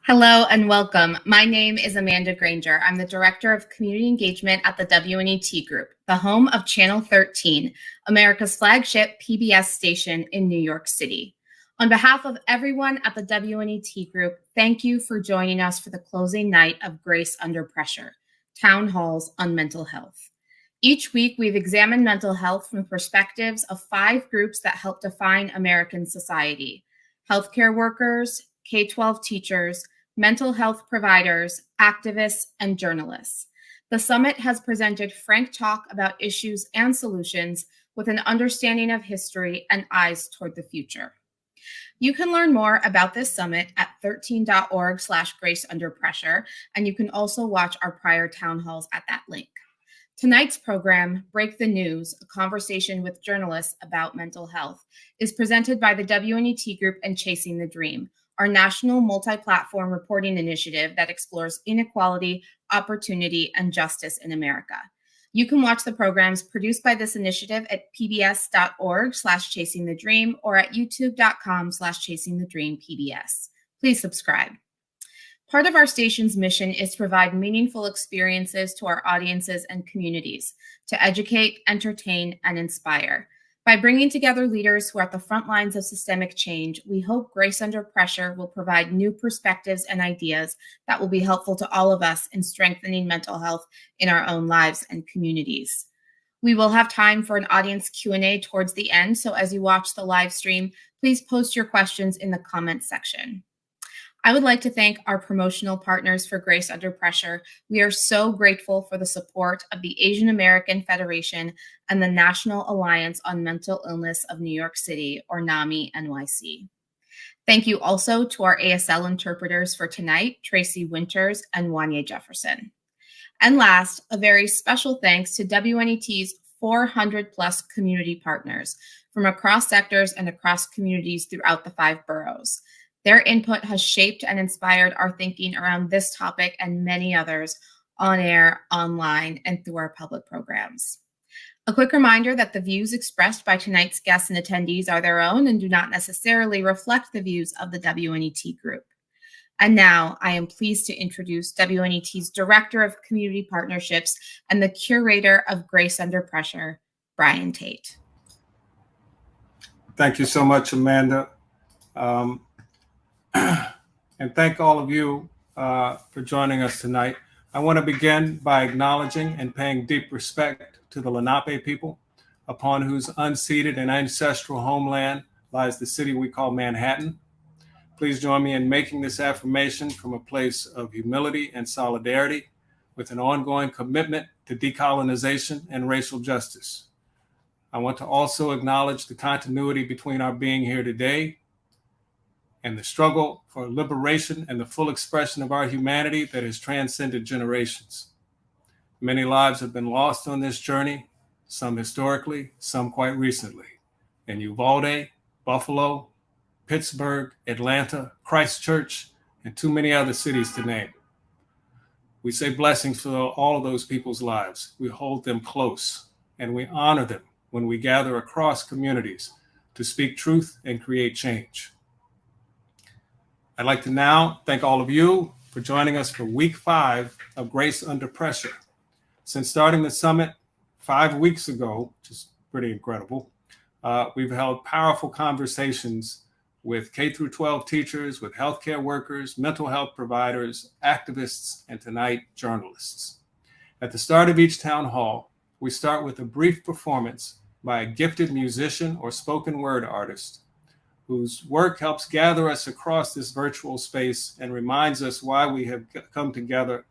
Hello and welcome. My name is Amanda Granger. I'm the Director of Community Engagement at the WNET Group, the home of Channel 13, America's flagship PBS station in New York City. On behalf of everyone at the WNET Group, thank you for joining us for the closing night of Grace Under Pressure, Town Halls on Mental Health. Each week, we've examined mental health from the perspectives of 5 groups that help define American society: healthcare workers, K-12 teachers, mental health providers, activists, and journalists. The summit has presented frank talk about issues and solutions with an understanding of history and eyes toward the future. You can learn more about this summit at 13.org/Grace Under Pressure, and you can also watch our prior town halls at that link. Tonight's program, Break the News, a conversation with journalists about mental health, is presented by the WNET Group and Chasing the Dream, our national multi-platform reporting initiative that explores inequality, opportunity, and justice in America. You can watch the programs produced by this initiative at pbs.org/chasingthedream or at youtube.com/chasingthedreampbs. Please subscribe. Part of our station's mission is to provide meaningful experiences to our audiences and communities, to educate, entertain, and inspire. By bringing together leaders who are at the front lines of systemic change, we hope Grace Under Pressure will provide new perspectives and ideas that will be helpful to all of us in strengthening mental health in our own lives and communities. We will have time for an audience Q&A towards the end, so as you watch the live stream, please post your questions in the comments section. I would like to thank our promotional partners for Grace Under Pressure. We are so grateful for the support of the Asian American Federation and the National Alliance on Mental Illness of New York City, or NAMI NYC. Thank you also to our ASL interpreters for tonight, Tracy Winters and Wanye Jefferson. And last, a very special thanks to WNET's 400 plus community partners from across sectors and across communities throughout the 5 boroughs. Their input has shaped and inspired our thinking around this topic and many others on air, online, and through our public programs. A quick reminder that the views expressed by tonight's guests and attendees are their own and do not necessarily reflect the views of the WNET Group. And now I am pleased to introduce WNET's Director of Community Partnerships and the Curator of Grace Under Pressure, Brian Tate. Thank you so much, Amanda. And thank all of you for joining us tonight. I want to begin by acknowledging and paying deep respect to the Lenape people, upon whose unceded and ancestral homeland lies the city we call Manhattan. Please join me in making this affirmation from a place of humility and solidarity, with an ongoing commitment to decolonization and racial justice. I want to also acknowledge the continuity between our being here today and the struggle for liberation and the full expression of our humanity that has transcended generations. Many lives have been lost on this journey, some historically, some quite recently, in Uvalde, Buffalo, Pittsburgh, Atlanta, Christchurch, and too many other cities to name. We say blessings for all of those people's lives. We hold them close, and we honor them when we gather across communities to speak truth and create change. I'd like to now thank all of you for joining us for week 5 of Grace Under Pressure. Since starting the summit 5 weeks ago, which is pretty incredible, we've held powerful conversations with K-12 teachers, with healthcare workers, mental health providers, activists, and tonight, journalists. At the start of each town hall, we start with a brief performance by a gifted musician or spoken word artist whose work helps gather us across this virtual space and reminds us why we have come together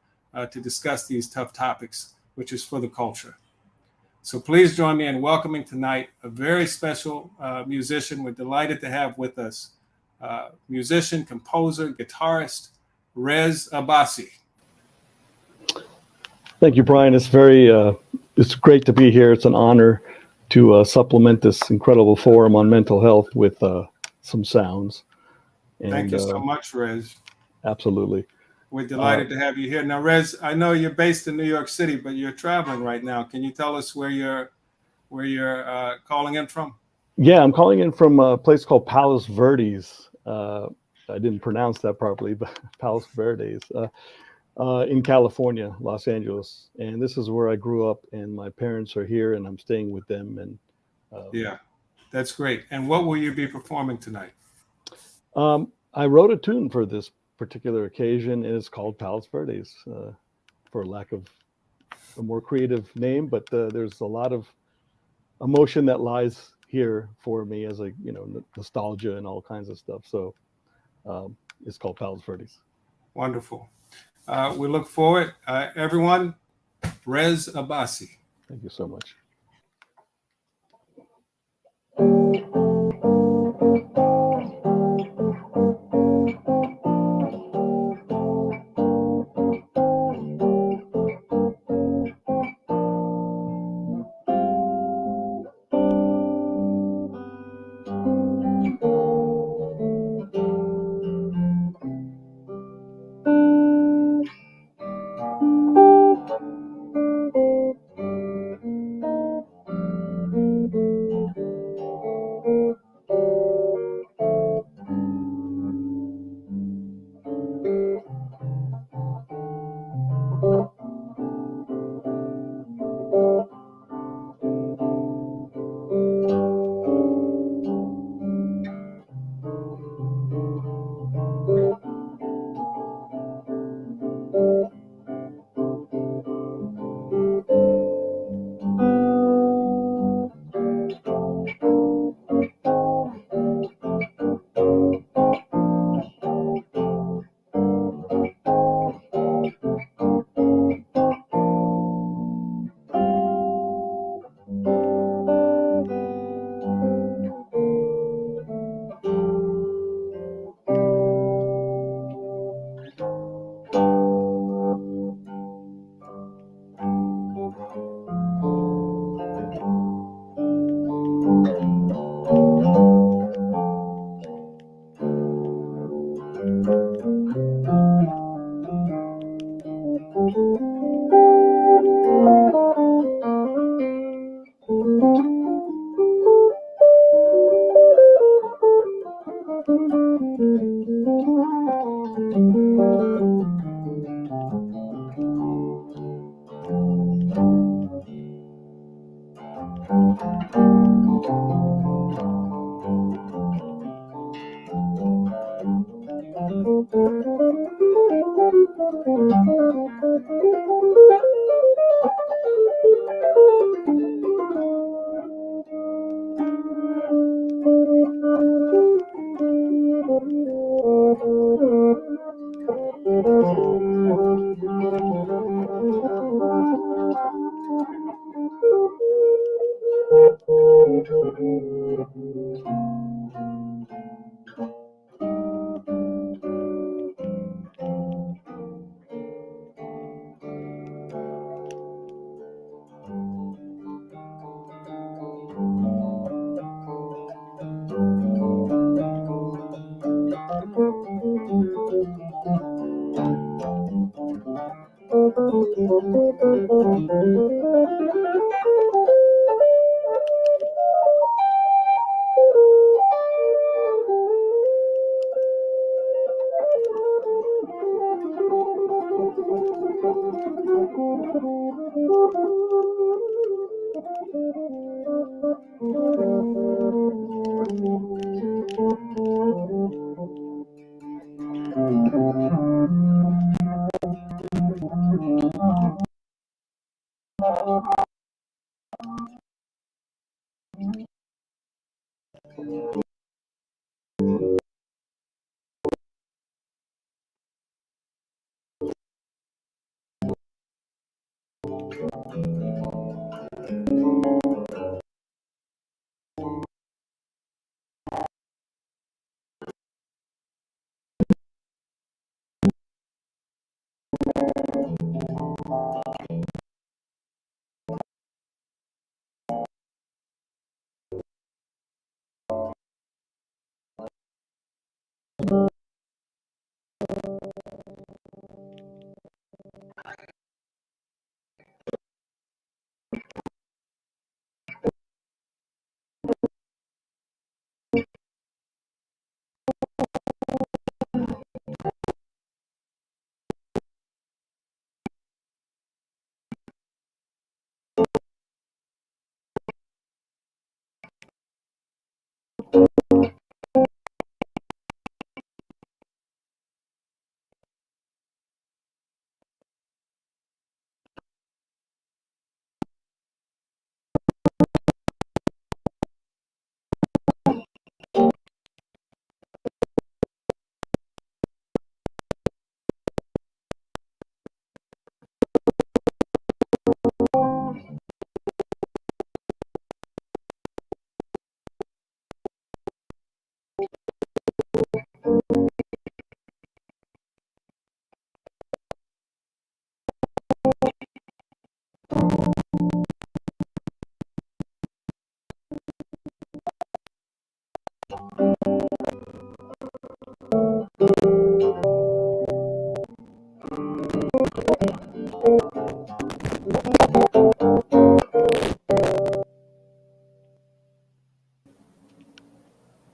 to discuss these tough topics, which is for the culture. So please join me in welcoming tonight a very special musician we're delighted to have with us, musician, composer, guitarist, Rez Abbasi. Thank you, Brian. It's great to be here. It's an honor to supplement this incredible forum on mental health with some sounds. And, thank you so much, Rez. Absolutely. We're delighted to have you here. Now, Rez, I know you're based in New York City, but you're traveling right now. Can you tell us where you're calling in from? Yeah, I'm calling in from a place called Palos Verdes, I didn't pronounce that properly, but Palos Verdes, in California, Los Angeles. And this is where I grew up, and my parents are here, and I'm staying with them. And Yeah, that's great. And what will you be performing tonight? I wrote a tune for this particular occasion, and it's called Palos Verdes, for lack of a more creative name. But there's a lot of emotion that lies here for me as nostalgia and all kinds of stuff. So it's called Palos Verdes. Wonderful. We look forward. Everyone, Rez Abasi. Thank you so much.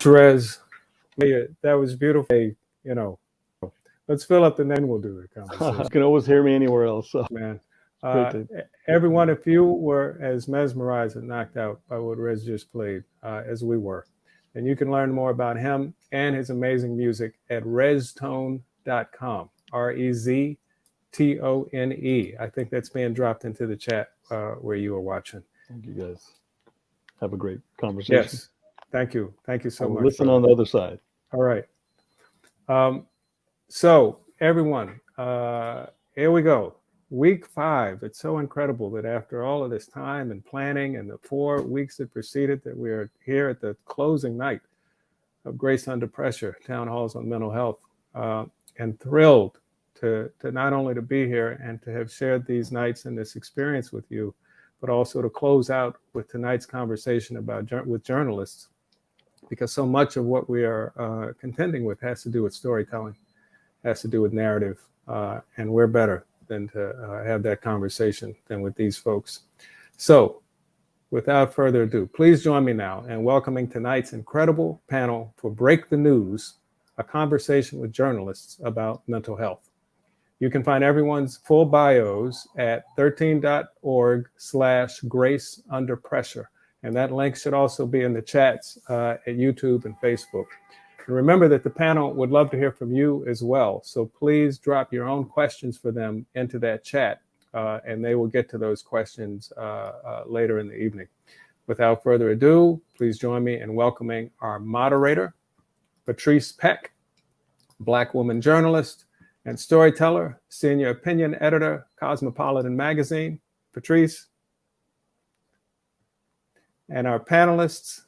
Therese, that was beautiful. Hey, you know, let's fill up the then we'll do the conversation. You can always hear me anywhere else. So. Man, Great everyone, if you were as mesmerized and knocked out by what Rez just played as we were, then you can learn more about him and his amazing music at reztone.com. REZTONE. I think that's being dropped into the chat where you are watching. Thank you guys. Have a great conversation. Yes. Thank you. Thank you so much. Listen on the other side. All right. So everyone, here we go. Week 5. It's so incredible that after all of this time and planning and the 4 weeks that preceded, that we are here at the closing night of Grace Under Pressure, Town Halls on Mental Health, and thrilled to not only to be here and to have shared these nights and this experience with you, but also to close out with tonight's conversation with journalists, because so much of what we are contending with has to do with storytelling, has to do with narrative, and we're better than to have that conversation than with these folks. So without further ado, please join me now in welcoming tonight's incredible panel for Break the News, a conversation with journalists about mental health. You can find everyone's full bios at 13.org/GraceUnderPressure. And that link should also be in the chats at YouTube and Facebook. And remember that the panel would love to hear from you as well. So please drop your own questions for them into that chat, and they will get to those questions later in the evening. Without further ado, please join me in welcoming our moderator, Patrice Peck, Black woman journalist and storyteller, senior opinion editor, Cosmopolitan Magazine. Patrice. And our panelists,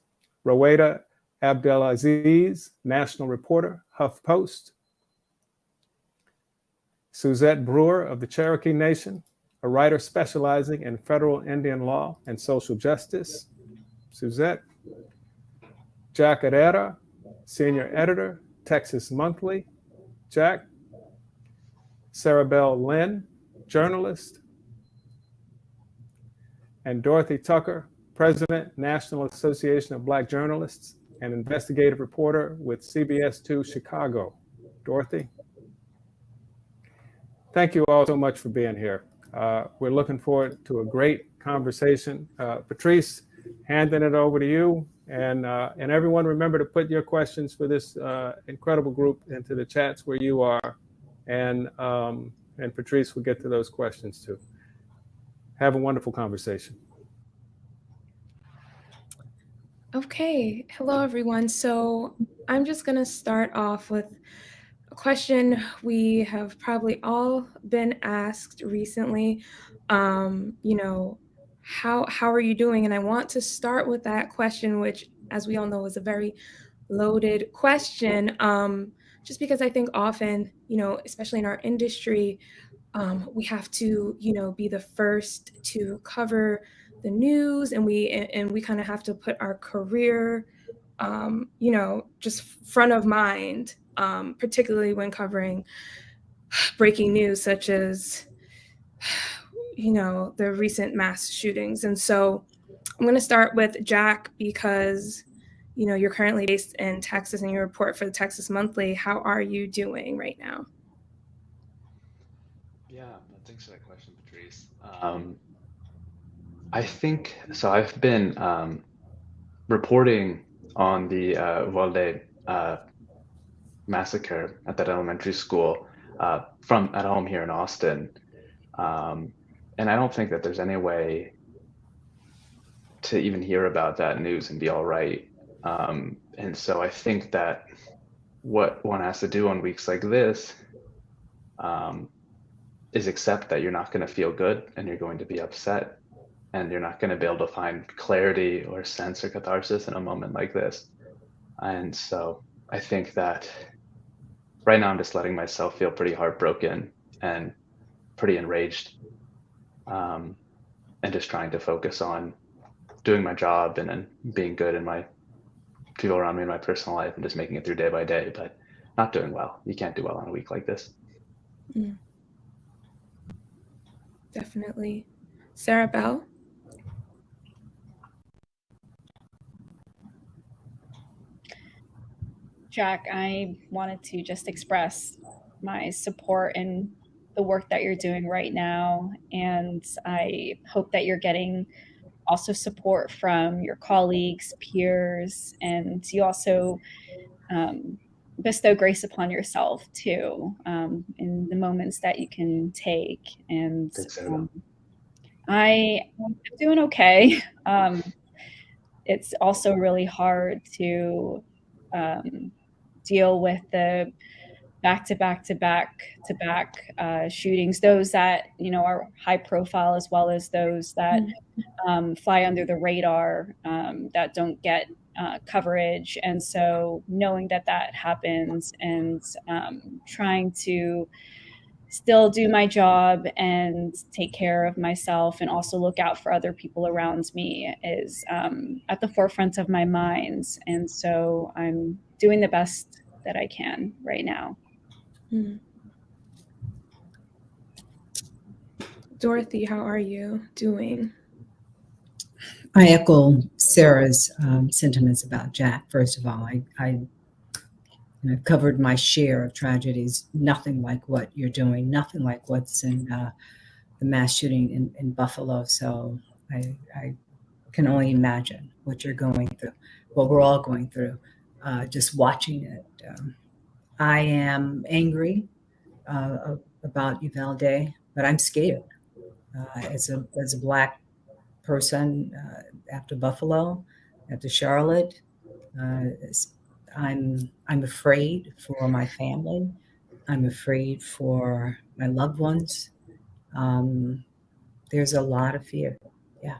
Roweda Abdelaziz, national reporter, HuffPost. Suzette Brewer of the Cherokee Nation, a writer specializing in federal Indian law and social justice. Suzette. Jack Herrera, senior editor, Texas Monthly. Jack. Sarah Bell Lynn, journalist. And Dorothy Tucker, President, National Association of Black Journalists, and investigative reporter with CBS2 Chicago. Dorothy. Thank you all so much for being here. We're looking forward to a great conversation. Patrice, handing it over to you. And everyone, remember to put your questions for this incredible group into the chats where you are. And Patrice will get to those questions too. Have a wonderful conversation. Okay, hello everyone. So I'm just going to start off with a question we have probably all been asked recently. How are you doing? And I want to start with that question, which, as we all know, is a very loaded question. Just because I think often, especially in our industry, we have to, be the first to cover the news, and we kind of have to put our career, just front of mind, particularly when covering breaking news such as, the recent mass shootings. And so I'm going to start with Jack because, you're currently based in Texas and you report for the Texas Monthly. How are you doing right now? Yeah, thanks for that question, Patrice. I think so. I've been reporting on the Uvalde massacre at that elementary school from at home here in Austin. And I don't think that there's any way to even hear about that news and be all right. And so I think that what one has to do on weeks like this is accept that you're not going to feel good and you're going to be upset and you're not going to be able to find clarity or sense or catharsis in a moment like this. And so I think that right now I'm just letting myself feel pretty heartbroken and pretty enraged, and just trying to focus on doing my job and then being good in my people around me in my personal life and just making it through day by day, but not doing well. You can't do well on a week like this. Definitely. Sarah Bell? Jack, I wanted to just express my support in the work that you're doing right now. And I hope that you're getting also support from your colleagues, peers, and you also bestow grace upon yourself too, in the moments that you can take. And I'm doing okay. It's also really hard to deal with the back shootings, those that are high profile as well as those that fly under the radar, that don't get coverage. And so knowing that happens and trying to still do my job and take care of myself and also look out for other people around me is at the forefront of my mind. And so I'm doing the best that I can right now. Dorothy, how are you doing? I echo Sarah's sentiments about Jack. First of all, I've covered my share of tragedies. Nothing like what you're doing. Nothing like what's in the mass shooting in Buffalo. So I can only imagine what you're going through, what we're all going through, just watching it. I am angry about Uvalde, but I'm scared. As a Black person, after Buffalo, after Charlotte, I'm afraid for my family. I'm afraid for my loved ones. There's a lot of fear. Yeah.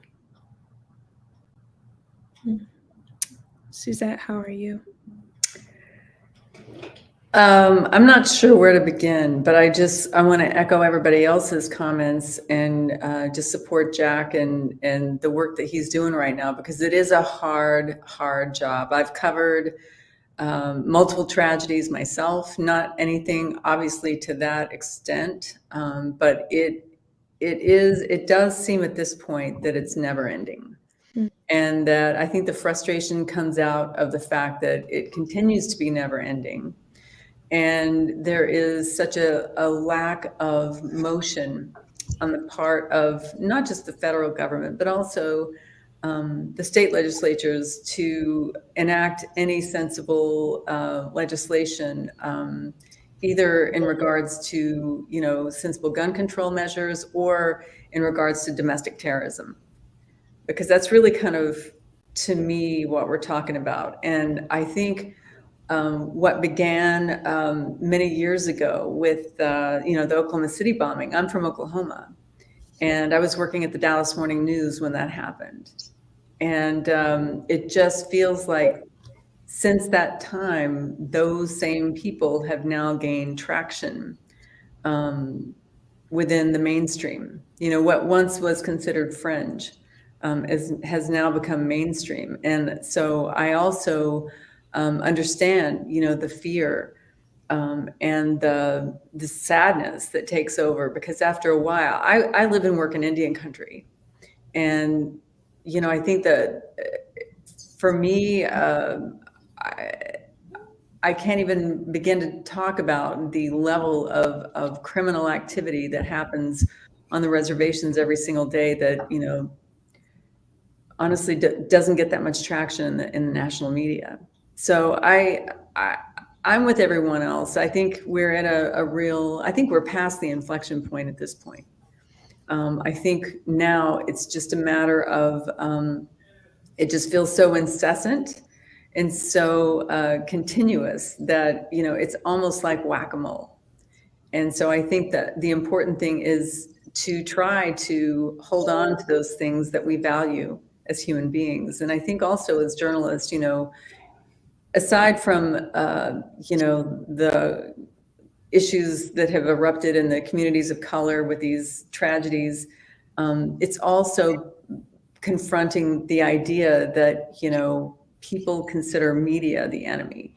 Suzette, how are you? I'm not sure where to begin, but I want to echo everybody else's comments and just support Jack and the work that he's doing right now, because it is a hard job. I've covered multiple tragedies myself, not anything obviously to that extent, but it does seem at this point that it's never ending. And that I think the frustration comes out of the fact that it continues to be never ending. And there is such a lack of motion on the part of not just the federal government, but also the state legislatures to enact any sensible legislation, either in regards to, sensible gun control measures or in regards to domestic terrorism. Because that's really kind of, to me, what we're talking about. And I think what began many years ago with the Oklahoma City bombing. I'm from Oklahoma, and I was working at the Dallas Morning News when that happened. And it just feels like since that time, those same people have now gained traction within the mainstream. What once was considered fringe has now become mainstream. And so I also understand, the fear and the sadness that takes over, because after a while, I live and work in Indian country. And, I think that for me, I can't even begin to talk about the level of criminal activity that happens on the reservations every single day that, honestly doesn't get that much traction in the national media. So I'm with everyone else. I think we're at I think we're past the inflection point at this point. I think now it's just a matter of, it just feels so incessant and so continuous that, it's almost like whack-a-mole. And so I think that the important thing is to try to hold on to those things that we value as human beings. And I think also as journalists, aside from, the issues that have erupted in the communities of color with these tragedies, it's also confronting the idea that, people consider media the enemy.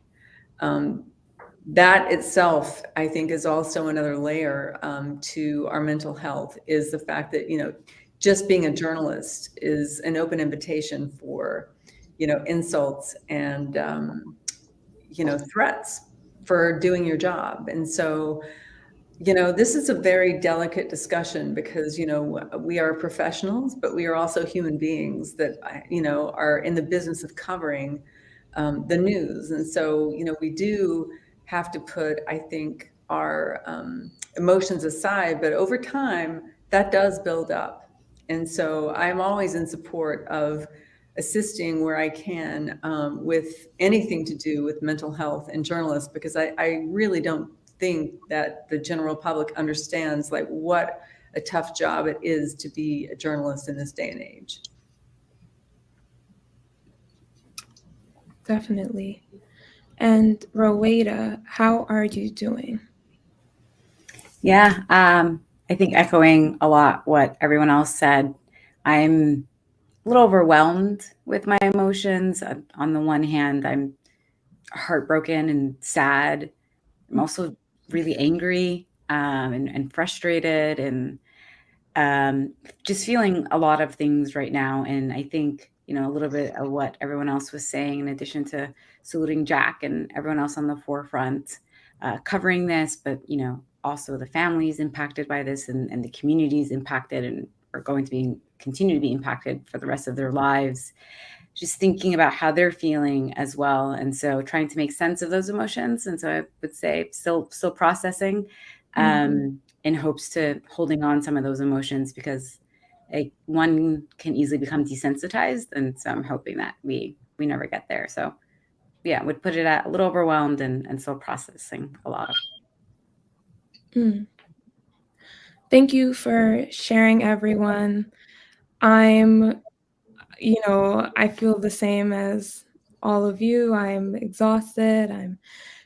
That itself, I think, is also another layer to our mental health, is the fact that, just being a journalist is an open invitation for, insults and, threats for doing your job. And so, this is a very delicate discussion because, we are professionals, but we are also human beings that, are in the business of covering the news. And so, we do have to put, I think, our emotions aside, but over time that does build up. And so I'm always in support of assisting where I can with anything to do with mental health and journalists, because I really don't think that the general public understands like what a tough job it is to be a journalist in this day and age. Definitely. And Rowena, how are you doing? Yeah, I think echoing a lot what everyone else said, I'm a little overwhelmed with my emotions. On the one hand, I'm heartbroken and sad. I'm also really angry and frustrated and just feeling a lot of things right now. And I think, a little bit of what everyone else was saying, in addition to saluting Jack and everyone else on the forefront covering this, but, also the families impacted by this and the communities impacted and are going to continue to be impacted for the rest of their lives. Just thinking about how they're feeling as well. And so trying to make sense of those emotions. And so I would say still processing in hopes to holding on some of those emotions, because one can easily become desensitized. And so I'm hoping that we never get there. So yeah, would put it at a little overwhelmed and still processing a lot of. Thank you for sharing, everyone. I feel the same as all of you. I'm exhausted. I'm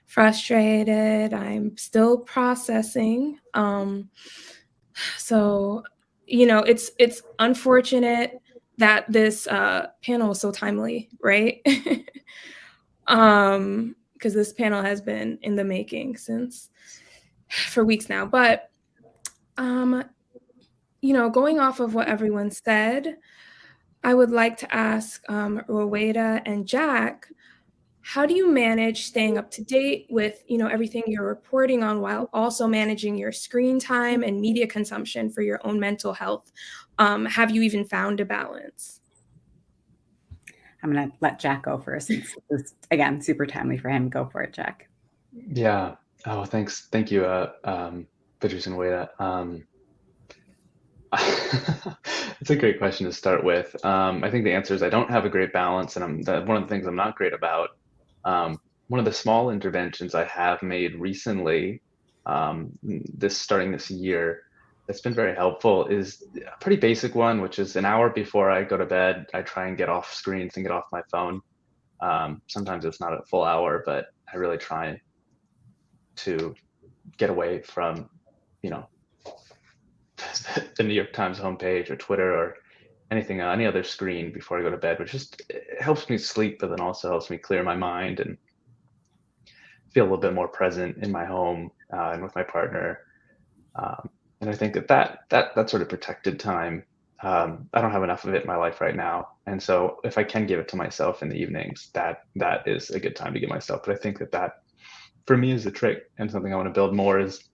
frustrated. I'm still processing. So, it's unfortunate that this panel is so timely, right? Because this panel has been in the making for weeks now. But, going off of what everyone said, I would like to ask Rowena and Jack, how do you manage staying up to date with, everything you're reporting on while also managing your screen time and media consumption for your own mental health? Have you even found a balance? I'm going to let Jack go first, since it's, again, super timely for him. Go for it, Jack. Yeah. Oh, thanks. Thank you, Patrice and Wada. It's a great question to start with. I think the answer is I don't have a great balance, and one of the things I'm not great about. One of the small interventions I have made recently, starting this year, that's been very helpful is a pretty basic one, which is an hour before I go to bed, I try and get off screens and get off my phone. Sometimes it's not a full hour, but I really try to get away from, the New York Times homepage or Twitter or anything, any other screen before I go to bed, which just helps me sleep, but then also helps me clear my mind and feel a little bit more present in my home and with my partner. And I think that sort of protected time, I don't have enough of it in my life right now. And so if I can give it to myself in the evenings, that is a good time to give myself. But I think that for me is the trick, and something I want to build more is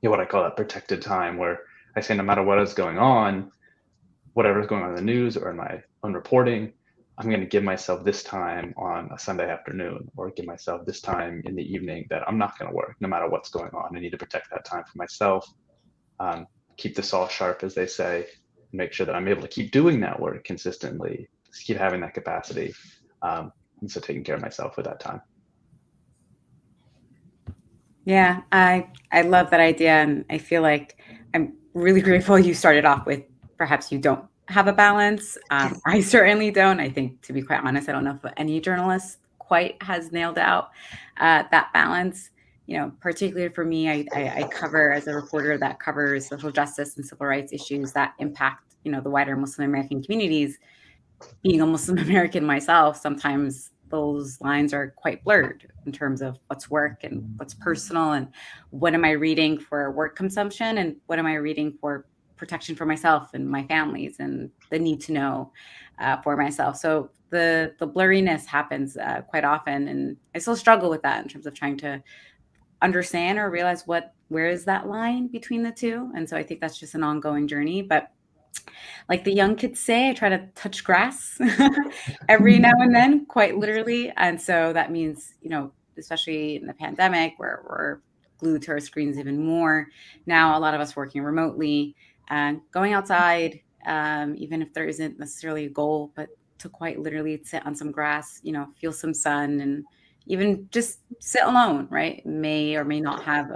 what I call that protected time, where I say no matter what is going on, whatever's going on in the news or in my on reporting, I'm going to give myself this time on a Sunday afternoon, or give myself this time in the evening that I'm not going to work no matter what's going on. I need to protect that time for myself, keep the saw sharp, as they say, make sure that I'm able to keep doing that work consistently, just keep having that capacity. And so taking care of myself with that time. Yeah, I love that idea, and I feel like I'm really grateful you started off with perhaps you don't have a balance. I certainly don't. I think, to be quite honest, I don't know if any journalist quite has nailed out that balance. You know, particularly for me, I cover, as a reporter that covers social justice and civil rights issues that impact, you know, the wider Muslim American communities. Being a Muslim American myself, sometimes those lines are quite blurred in terms of what's work and what's personal, and what am I reading for work consumption, and what am I reading for protection for myself and my families, and the need to know for myself. So the blurriness happens quite often, and I still struggle with that in terms of trying to understand or realize where is that line between the two. And so I think that's just an ongoing journey. But like the young kids say, I try to touch grass every now and then, quite literally. And so that means, you know, especially in the pandemic where we're glued to our screens even more. Now, a lot of us working remotely and going outside, even if there isn't necessarily a goal, but to quite literally sit on some grass, you know, feel some sun, and even just sit alone, right? May or may not have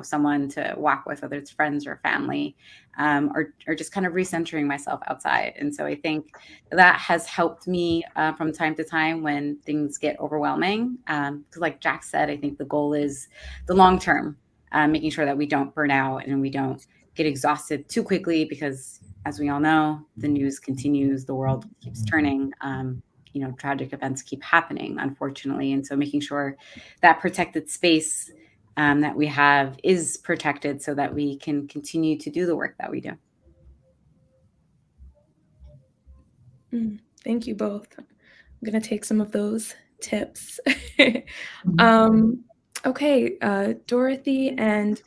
someone to walk with, whether it's friends or family, or just kind of recentering myself outside. And so I think that has helped me from time to time when things get overwhelming. Because like Jack said, I think the goal is the long term, making sure that we don't burn out and we don't get exhausted too quickly, because as we all know, the news continues, the world keeps turning. Tragic events keep happening, unfortunately. And so making sure that protected space that we have is protected so that we can continue to do the work that we do. Thank you both. I'm going to take some of those tips. Okay, Dorothy and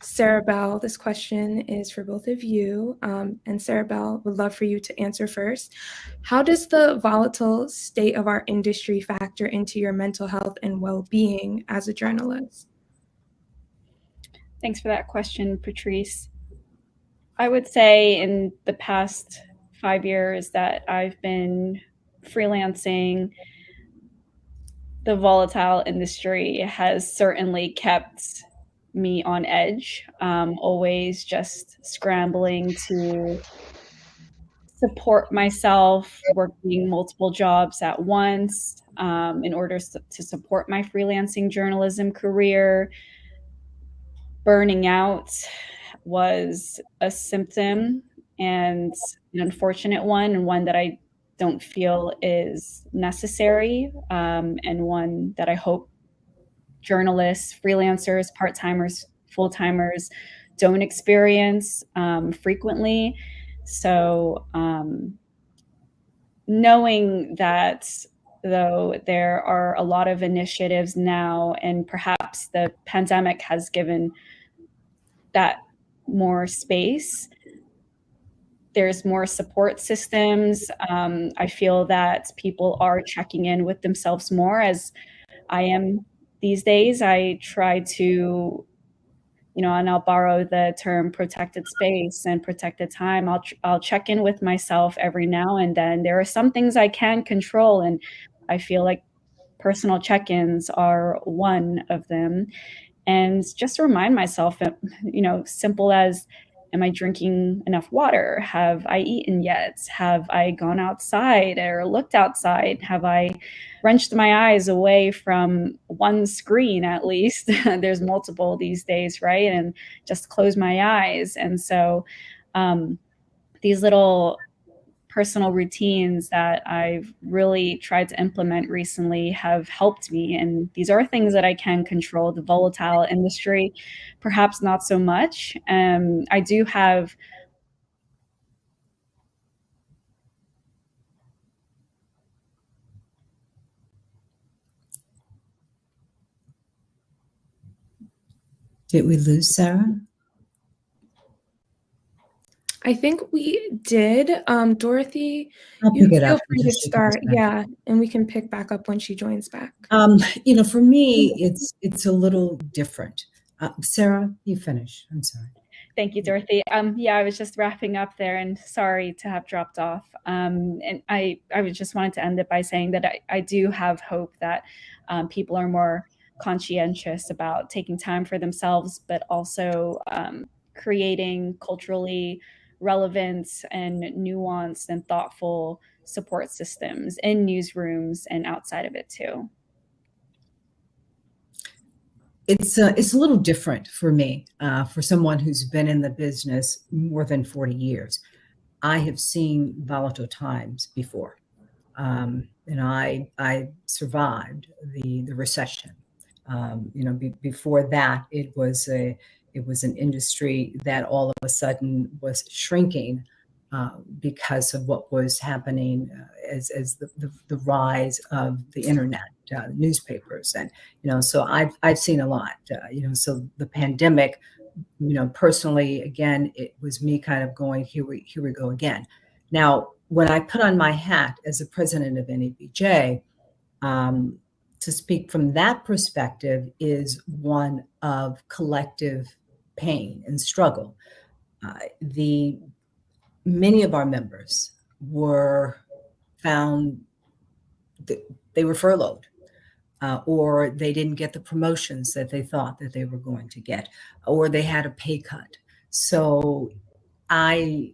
Sarabelle, this question is for both of you. And Sarabelle, would love for you to answer first. How does the volatile state of our industry factor into your mental health and well-being as a journalist? Thanks for that question, Patrice. I would say in the past 5 years that I've been freelancing, the volatile industry has certainly kept me on edge, always just scrambling to support myself, working multiple jobs at once in order to support my freelancing journalism career. Burning out was a symptom, and an unfortunate one, and one that I don't feel is necessary, and one that I hope journalists, freelancers, part-timers, full-timers don't experience frequently. So knowing that, though, there are a lot of initiatives now, and perhaps the pandemic has given that more space. There's more support systems. I feel that people are checking in with themselves more, as I am these days. I try to, and I'll borrow the term protected space and protected time. I'll check in with myself every now and then. There are some things I can control, and I feel like personal check-ins are one of them. And just remind myself, simple as, am I drinking enough water? Have I eaten yet? Have I gone outside or looked outside? Have I wrenched my eyes away from one screen at least? There's multiple these days, right? And just close my eyes. And so these little personal routines that I've really tried to implement recently have helped me. And these are things that I can control. The volatile industry, perhaps not so much. I do have Did we lose Sarah? I think we did. Dorothy, I'll you pick it feel up free to until she comes start. back. Yeah, and we can pick back up when she joins back. For me, it's a little different. Sarah, you finish. I'm sorry. Thank you, Dorothy. Yeah, I was just wrapping up there, and sorry to have dropped off. And I was just wanted to end it by saying that I do have hope that people are more conscientious about taking time for themselves, but also creating culturally relevant and nuanced and thoughtful support systems in newsrooms and outside of it too. It's a little different for me, for someone who's been in the business more than 40 years. I have seen volatile times before. I survived the recession. Before that, it was an industry that all of a sudden was shrinking because of what was happening as the rise of the internet, newspapers, and so I've seen a lot. So the pandemic, personally, again, it was me kind of going, here we go again. Now, when I put on my hat as the president of NABJ, to speak from that perspective is one of collective pain and struggle. Many of our members were found that they were furloughed, or they didn't get the promotions that they thought that they were going to get, or they had a pay cut. So I,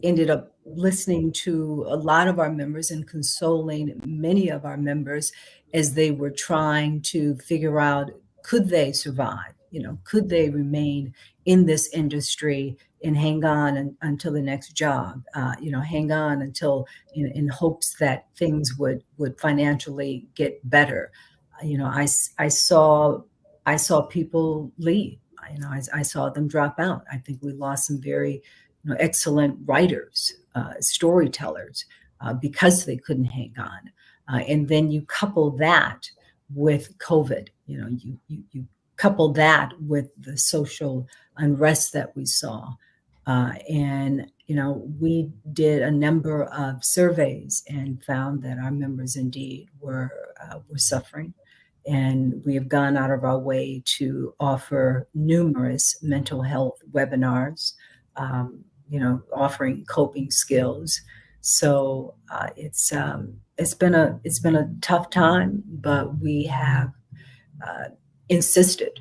ended up listening to a lot of our members and consoling many of our members as they were trying to figure out, could they survive? Could they remain in this industry and hang on until the next job? Hang on until in hopes that things would financially get better. I saw people leave. I saw them drop out. I think we lost some very excellent writers, storytellers, because they couldn't hang on. And then you couple that with COVID. You couple that with the social unrest that we saw. And we did a number of surveys and found that our members indeed were suffering. And we have gone out of our way to offer numerous mental health webinars, offering coping skills. So it's been a tough time, but we have insisted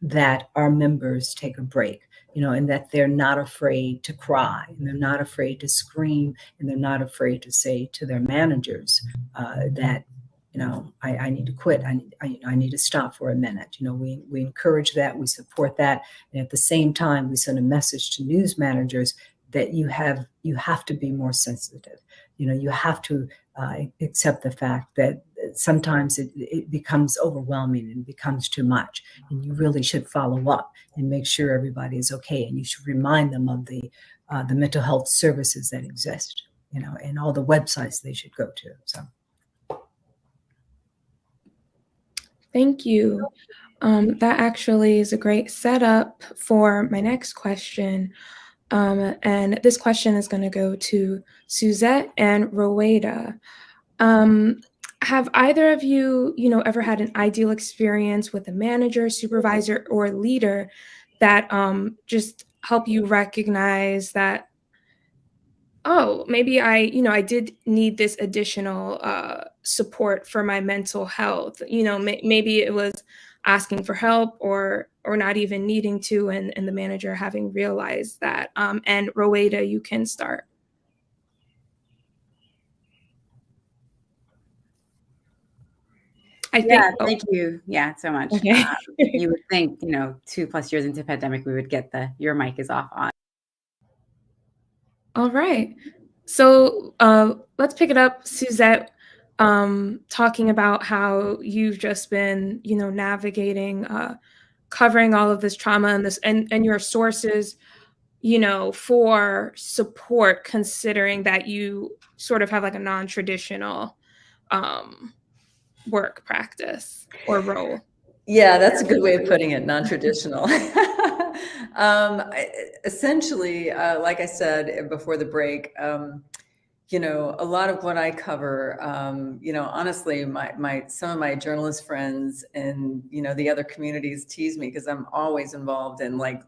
that our members take a break, and that they're not afraid to cry, and they're not afraid to scream, and they're not afraid to say to their managers that, I need to quit. I need to stop for a minute. We encourage that, we support that, and at the same time, we send a message to news managers that you have to be more sensitive. You have to accept the fact that sometimes it becomes overwhelming and becomes too much, and you really should follow up and make sure everybody is okay, and you should remind them of the mental health services that exist, and all the websites they should go to. So. Thank you. That actually is a great setup for my next question. And this question is going to go to Suzette and Roweda. Have either of you, ever had an ideal experience with a manager, supervisor, or leader that just help you recognize that, oh, maybe I did need this additional support for my mental health. Maybe it was asking for help or not even needing to, and the manager having realized that. And Roweda, you can start. Thank you. Yeah, so much. Okay. You would think, 2+ years into pandemic, we would get your mic is off on. All right. So let's pick it up, Suzette, talking about how you've just been, navigating, covering all of this trauma and your sources, for support, considering that you sort of have like a non-traditional work practice or role. Yeah, that's a good way of putting it, non-traditional. Essentially, like I said before the break, a lot of what I cover, honestly, some of my journalist friends and the other communities tease me because I'm always involved in like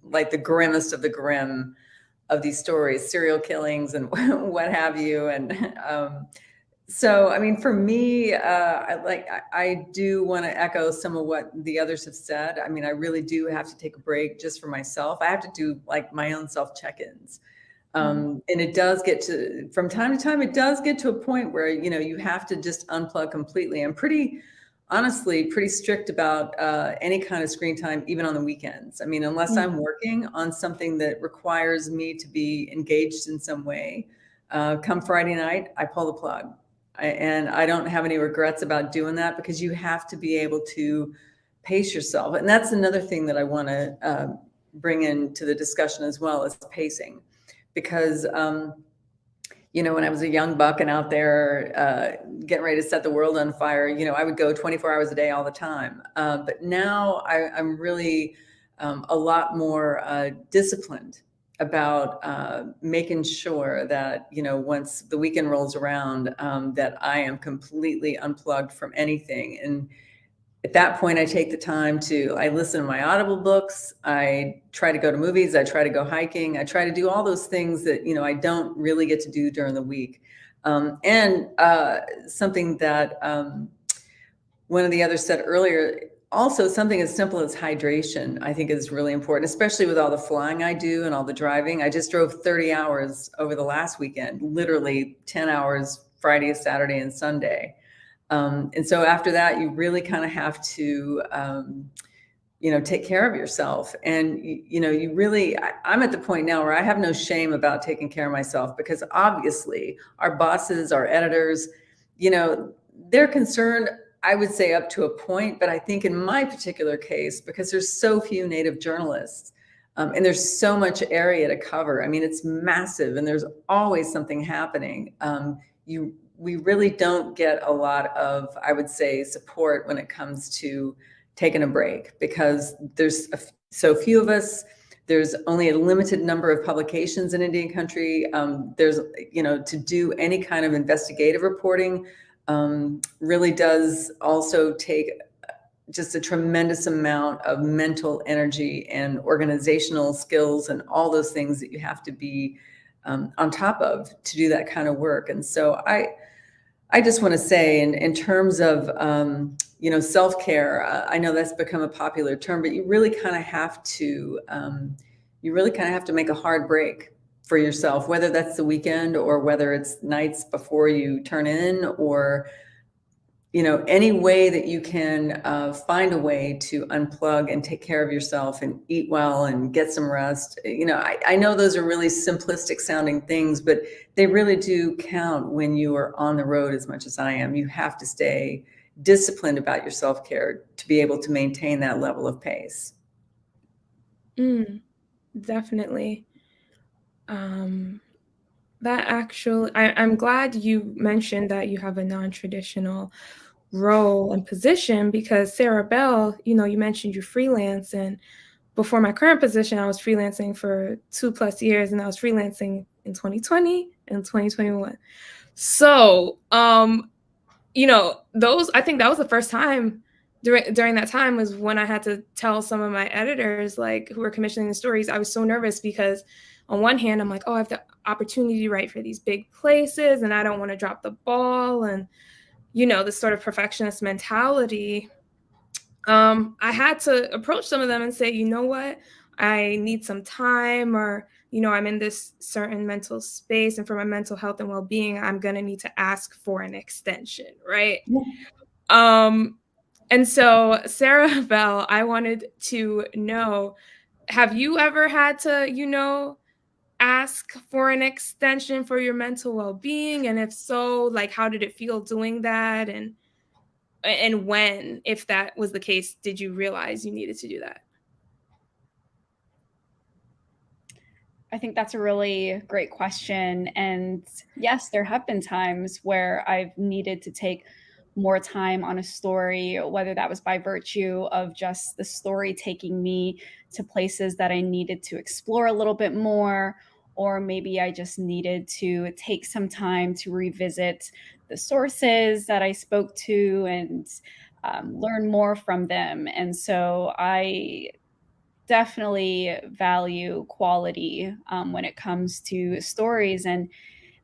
the grimmest of the grim of these stories, serial killings and what have you, and so, I mean, for me, I do want to echo some of what the others have said. I mean, I really do have to take a break just for myself. I have to do like my own self check-ins. And it does get to, from time to time, it does get to a point where, you have to just unplug completely. I'm honestly, pretty strict about any kind of screen time, even on the weekends. I mean, unless I'm working on something that requires me to be engaged in some way, come Friday night, I pull the plug. And I don't have any regrets about doing that because you have to be able to pace yourself. And that's another thing that I want to bring into the discussion as well, is pacing. Because, when I was a young buck and out there getting ready to set the world on fire, I would go 24 hours a day all the time. But now I'm really a lot more disciplined about making sure that, once the weekend rolls around, that I am completely unplugged from anything. And at that point, I take the time I listen to my Audible books. I try to go to movies. I try to go hiking. I try to do all those things that, I don't really get to do during the week. And something that one of the others said earlier, also something as simple as hydration, I think is really important, especially with all the flying I do and all the driving. I just drove 30 hours over the last weekend, literally 10 hours Friday, Saturday, and Sunday. And so after that, you really kind of have to, take care of yourself. And, you really, I'm at the point now where I have no shame about taking care of myself, because obviously our bosses, our editors, they're concerned, I would say, up to a point. But I think in my particular case, because there's so few Native journalists, and there's so much area to cover. I mean, it's massive and there's always something happening. We really don't get a lot of, I would say, support when it comes to taking a break, because there's so few of us. There's only a limited number of publications in Indian country. There's, to do any kind of investigative reporting really does also take just a tremendous amount of mental energy and organizational skills and all those things that you have to be on top of to do that kind of work. And so I just want to say, in terms of, self-care, I know that's become a popular term, but you really kind of have to, make a hard break for yourself, whether that's the weekend or whether it's nights before you turn in, or, any way that you can find a way to unplug and take care of yourself and eat well and get some rest. I know those are really simplistic sounding things, but they really do count when you are on the road as much as I am. You have to stay disciplined about your self-care to be able to maintain that level of pace. Definitely. That actually, I'm glad you mentioned that you have a non-traditional role and position, because Sarah Bell, you mentioned you freelance, and before my current position, I was freelancing for 2+ years, and I was freelancing in 2020 and 2021. So, I think that was the first time during that time was when I had to tell some of my editors, like, who were commissioning the stories. I was so nervous because on one hand, I'm like, oh, I have the opportunity to write for these big places and I don't want to drop the ball. And, this sort of perfectionist mentality. I had to approach some of them and say, you know what, I need some time, or, I'm in this certain mental space, and for my mental health and well-being, I'm going to need to ask for an extension. Right. Yeah. And so, Sarah Bell, I wanted to know, have you ever had to, ask for an extension for your mental well-being? And if so, like, how did it feel doing that? And when, if that was the case, did you realize you needed to do that? I think that's a really great question. And yes, there have been times where I've needed to take more time on a story, whether that was by virtue of just the story taking me to places that I needed to explore a little bit more, or maybe I just needed to take some time to revisit the sources that I spoke to and learn more from them. And so I definitely value quality when it comes to stories. And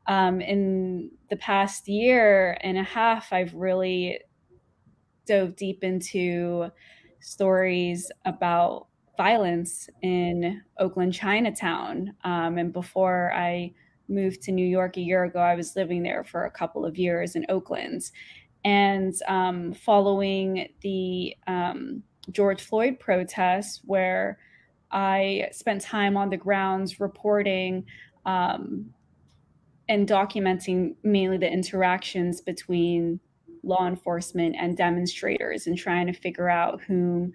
in the past year and a half, I've really dove deep into stories about violence in Oakland, Chinatown. And before I moved to New York a year ago, I was living there for a couple of years in Oakland. And following the George Floyd protests, where I spent time on the grounds reporting and documenting mainly the interactions between law enforcement and demonstrators, and trying to figure out whom,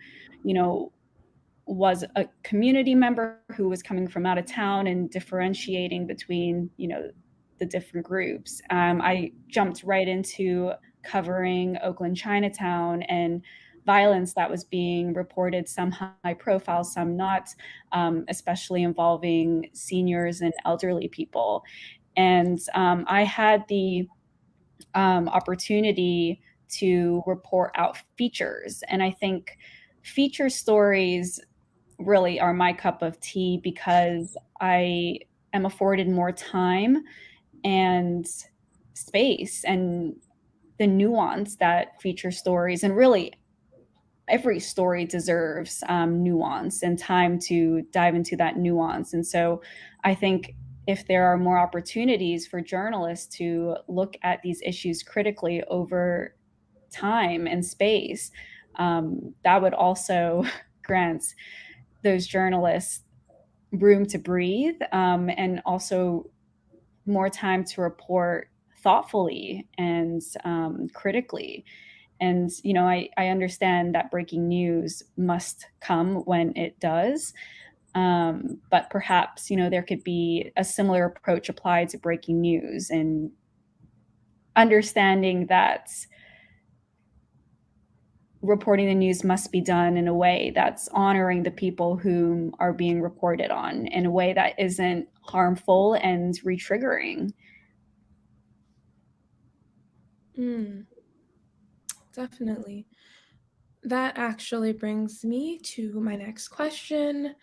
was a community member who was coming from out of town, and differentiating between, the different groups. I jumped right into covering Oakland Chinatown and violence that was being reported, some high profile, some not, especially involving seniors and elderly people. And I had the opportunity to report out features. And I think feature stories really are my cup of tea, because I am afforded more time and space and the nuance that feature stories, and really every story deserves nuance and time to dive into that nuance. And so I think if there are more opportunities for journalists to look at these issues critically over time and space, that would also grant those journalists room to breathe, and also more time to report thoughtfully and critically. And, I understand that breaking news must come when it does. But perhaps, there could be a similar approach applied to breaking news, and understanding that reporting the news must be done in a way that's honoring the people whom are being reported on, in a way that isn't harmful and re-triggering. Definitely. That actually brings me to my next question.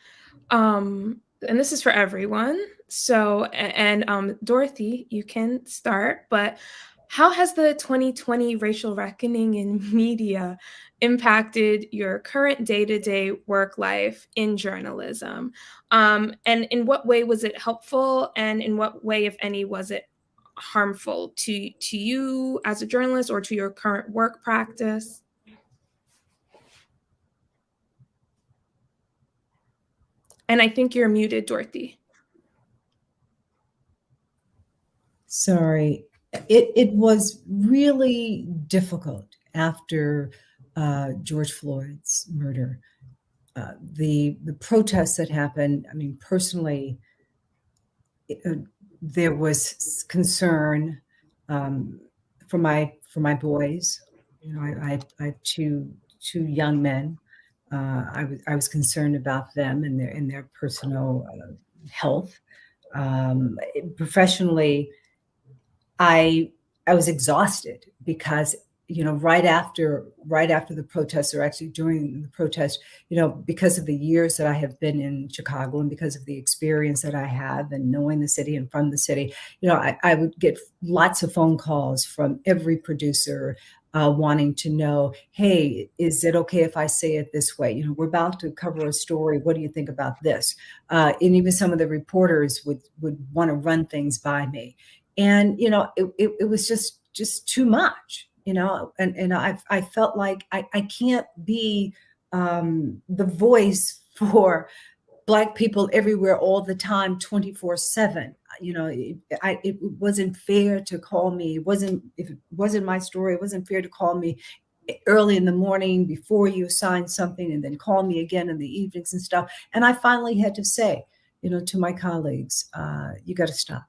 And this is for everyone. So, and Dorothy, you can start, but how has the 2020 racial reckoning in media impacted your current day-to-day work life in journalism? And in what way was it helpful? And in what way, if any, was it harmful to you as a journalist or to your current work practice? And I think you're muted, Dorothy. Sorry. It was really difficult after George Floyd's murder. The protests that happened, I mean, personally, there was concern for my boys. I have two young men. I was concerned about them and their personal health. Professionally, I was exhausted because right after the protests, or actually during the protest, because of the years that I have been in Chicago and because of the experience that I have and knowing the city and from the city, I would get lots of phone calls from every producer wanting to know, hey, is it okay if I say it this way? We're about to cover a story. What do you think about this? And even some of the reporters would want to run things by me. And, it was just too much. And I felt like I can't be the voice for Black people everywhere all the time, 24/7. It wasn't fair to call me. If it wasn't my story, it wasn't fair to call me early in the morning before you assigned something, and then call me again in the evenings and stuff. And I finally had to say, to my colleagues, you got to stop.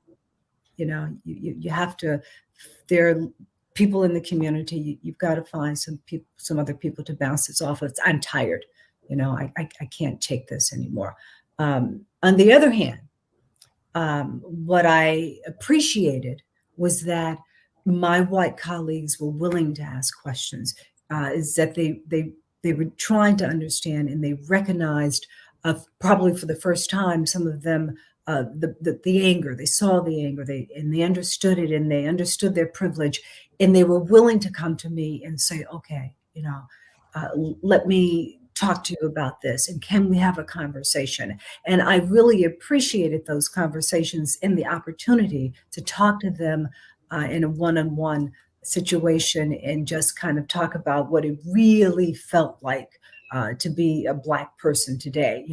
You have to. people in the community, you've got to find some other people to bounce this off of. I'm tired. I can't take this anymore. On the other hand, what I appreciated was that my white colleagues were willing to ask questions, is that they were trying to understand, and they recognized, probably for the first time, some of them, the anger. They saw the anger, and they understood it, and they understood their privilege, and they were willing to come to me and say, okay, let me talk to you about this, and can we have a conversation? And I really appreciated those conversations and the opportunity to talk to them in a one-on-one situation, and just kind of talk about what it really felt like to be a Black person today,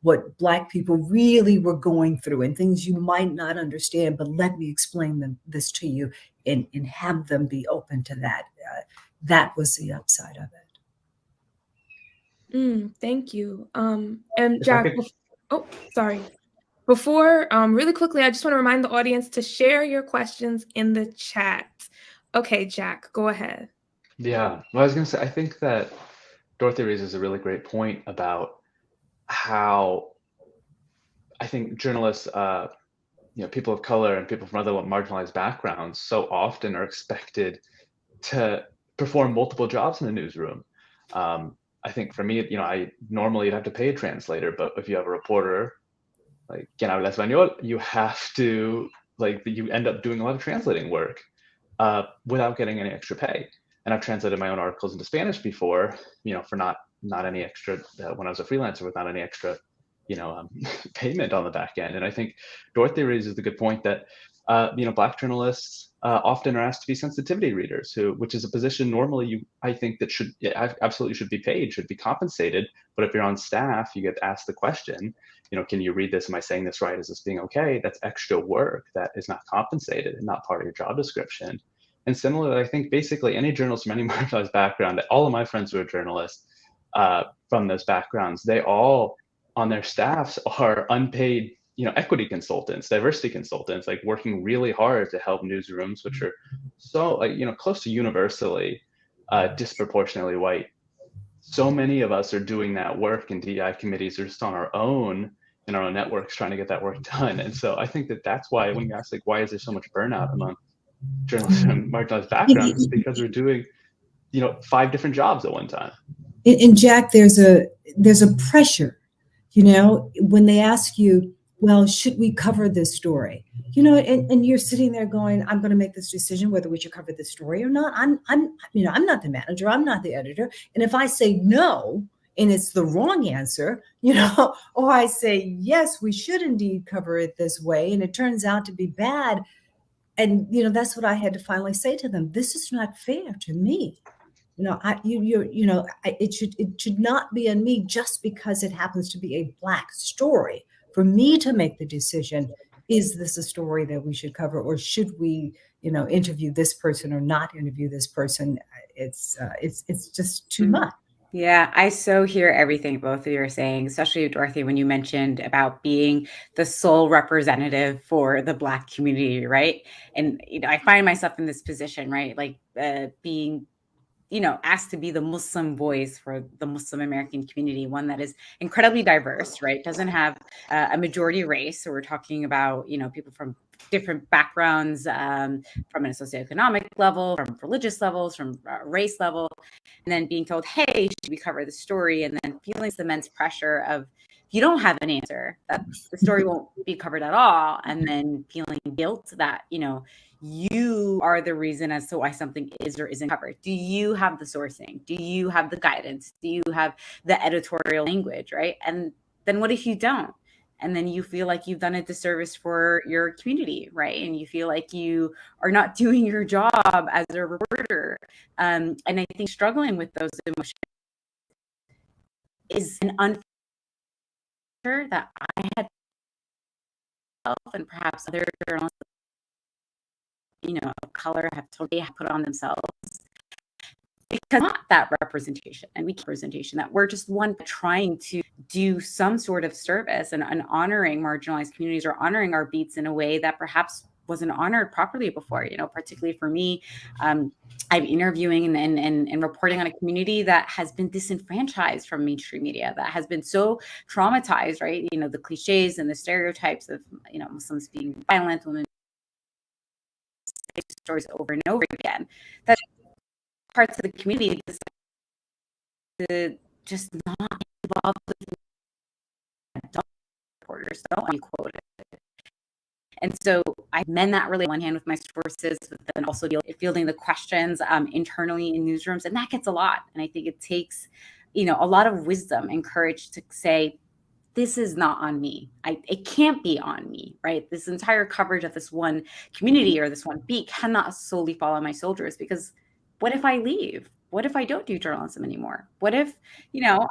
what Black people really were going through, and things you might not understand, but let me explain this to you, and have them be open to that. That was the upside of it. Thank you. And Jack, sorry. Before, really quickly, I just want to remind the audience to share your questions in the chat. Okay, Jack, go ahead. Yeah, well, I was going to say, I think that Dorothy raises a really great point about how I think journalists, people of color and people from other marginalized backgrounds so often are expected to perform multiple jobs in a newsroom. I think for me, I normally you'd have to pay a translator, but if you have a reporter, like quien habla español, you have to, you end up doing a lot of translating work without getting any extra pay. And I've translated my own articles into Spanish before, for not any extra, when I was a freelancer, with not any extra, payment on the back end. And I think Dorothy raises the good point that, Black journalists often are asked to be sensitivity readers, which is a position normally I think that absolutely should be paid, should be compensated. But if you're on staff, you get asked the question, can you read this? Am I saying this right? Is this being okay? That's extra work that is not compensated and not part of your job description. And similarly, I think basically any journalist from any marginalized background, all of my friends who are journalists from those backgrounds, they all on their staffs are unpaid, equity consultants, diversity consultants, working really hard to help newsrooms, which are so, close to universally disproportionately white. So many of us are doing that work, and DEI committees are just on our own, in our own networks, trying to get that work done. And so I think that's why when you ask, why is there so much burnout among journalists from marginalized backgrounds, it's because we're doing, 5 different jobs at one time. And Jack, there's a pressure, when they ask you, well, should we cover this story? And you're sitting there going, I'm going to make this decision whether we should cover this story or not. I'm not the manager. I'm not the editor. And if I say no, and it's the wrong answer, or I say, yes, we should indeed cover it this way, and it turns out to be bad. And, that's what I had to finally say to them. This is not fair to me. It should not be on me just because it happens to be a Black story. For me to make the decision, is this a story that we should cover, or should we, interview this person or not interview this person? It's just too much. Yeah, I so hear everything both of you are saying, especially Dorothy, when you mentioned about being the sole representative for the Black community, right? And I find myself in this position, right? Being asked to be the Muslim voice for the Muslim American community, one that is incredibly diverse, right? Doesn't have a majority race. So we're talking about, people from different backgrounds, from a socioeconomic level, from religious levels, from race level, and then being told, hey, should we cover the story? And then feeling this immense pressure of, if you don't have an answer, that the story won't be covered at all. And then feeling guilt that, you are the reason as to why something is or isn't covered. Do you have the sourcing? Do you have the guidance? Do you have the editorial language, right? And then what if you don't? And then you feel like you've done a disservice for your community, right? And you feel like you are not doing your job as a reporter. And I think struggling with those emotions is an unfair that I had, and perhaps other journalists, of color have totally put on themselves, because not that representation, and we representation that we're just one trying to do some sort of service and honoring marginalized communities, or honoring our beats in a way that perhaps wasn't honored properly before, particularly for me. I'm interviewing and reporting on a community that has been disenfranchised from mainstream media, that has been so traumatized, right? The cliches and the stereotypes of, Muslims being violent, women stories over and over again, that parts of the community to just not involved with reporters, don't unquote it. And so I mend that really on one hand with my sources, but then also fielding the questions internally in newsrooms. And that gets a lot. And I think it takes, a lot of wisdom and courage to say, this is not on me. It can't be on me, right? This entire coverage of this one community or this one beat cannot solely fall on my soldiers, because what if I leave? What if I don't do journalism anymore? What if,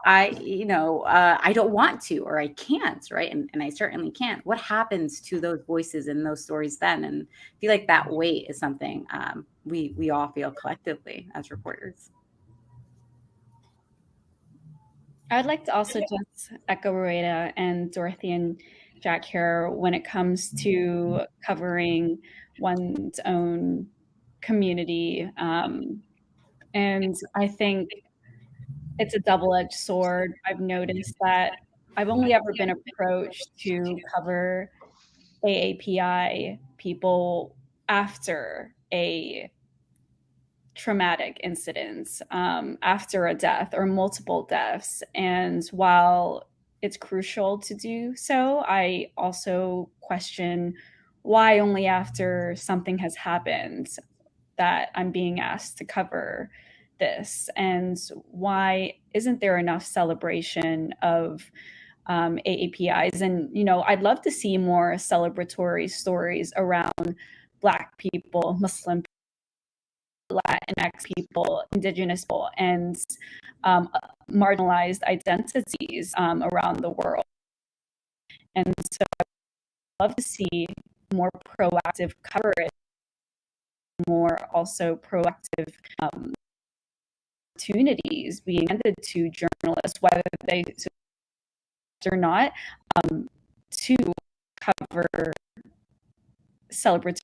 I don't want to, or I can't, right? And I certainly can't. What happens to those voices and those stories then? And I feel like that weight is something we all feel collectively as reporters. I'd like to also just echo Rhoda and Dorothy and Jack here when it comes to covering one's own community. And I think it's a double-edged sword. I've noticed that I've only ever been approached to cover AAPI people after a traumatic incident, after a death or multiple deaths. And while it's crucial to do so, I also question why only after something has happened that I'm being asked to cover this, and why isn't there enough celebration of AAPIs? And I'd love to see more celebratory stories around Black people, Muslim people, Latinx people, Indigenous people, and marginalized identities around the world. And so I'd love to see more proactive coverage, more also proactive opportunities being handed to journalists, whether they or not, to cover celebratory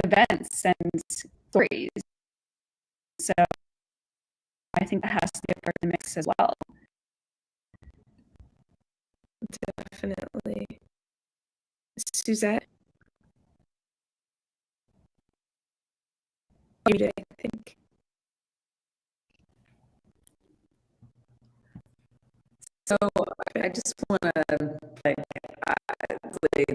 events and stories. So I think that has to be a part of the mix as well. Definitely. Suzette? I think. So I just want to,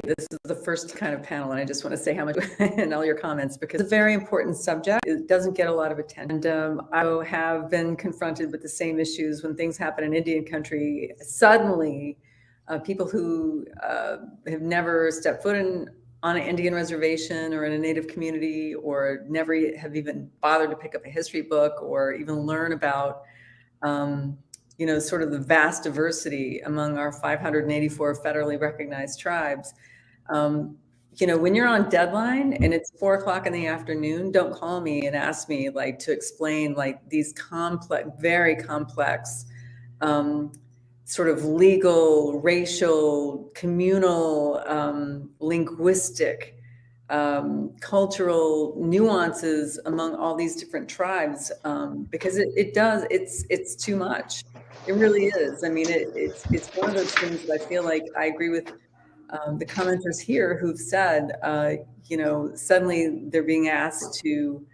this is the first kind of panel, and I just want to say how much and all your comments, because it's a very important subject. It doesn't get a lot of attention. And I have been confronted with the same issues when things happen in Indian country. Suddenly, people who have never stepped foot on an Indian reservation or in a Native community, or never have even bothered to pick up a history book or even learn about sort of the vast diversity among our 584 federally recognized tribes. When you're on deadline and it's 4:00 in the afternoon, don't call me and ask me to explain these complex, very complex, sort of legal, racial, communal, linguistic, cultural nuances among all these different tribes, because it's too much. It really is. I mean, it's one of those things that I feel like I agree with the commenters here who've said, suddenly they're being asked to,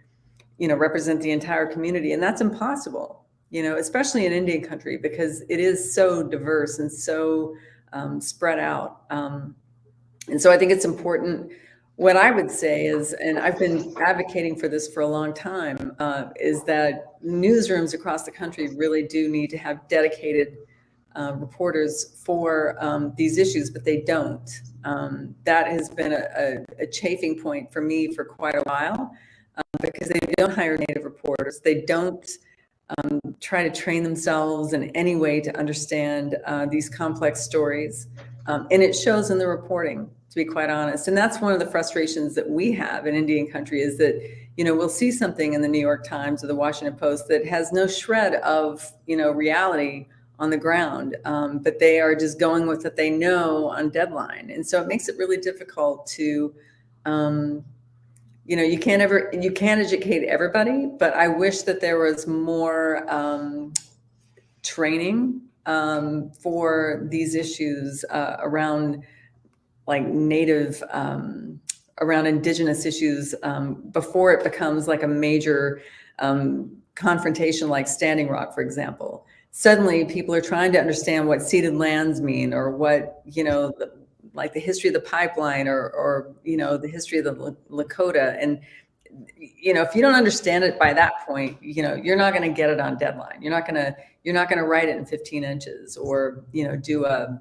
represent the entire community, and that's impossible, especially in Indian country, because it is so diverse and so spread out. And so I think it's important. What I would say is, and I've been advocating for this for a long time, is that newsrooms across the country really do need to have dedicated reporters for these issues, but they don't. That has been a chafing point for me for quite a while, because they don't hire Native reporters. They don't try to train themselves in any way to understand these complex stories. And it shows in the reporting, to be quite honest. And that's one of the frustrations that we have in Indian country, is that, we'll see something in the New York Times or the Washington Post that has no shred of, reality on the ground, but they are just going with what they know on deadline. And so it makes it really difficult to, you can't educate everybody, but I wish that there was more training for these issues around like native, around indigenous issues before it becomes like a major confrontation like Standing Rock, for example. Suddenly people are trying to understand what ceded lands mean, or what, like the history of the pipeline, or the history of the Lakota. And, if you don't understand it by that point, you're not going to get it on deadline. You're not going to write it in 15 inches or, do a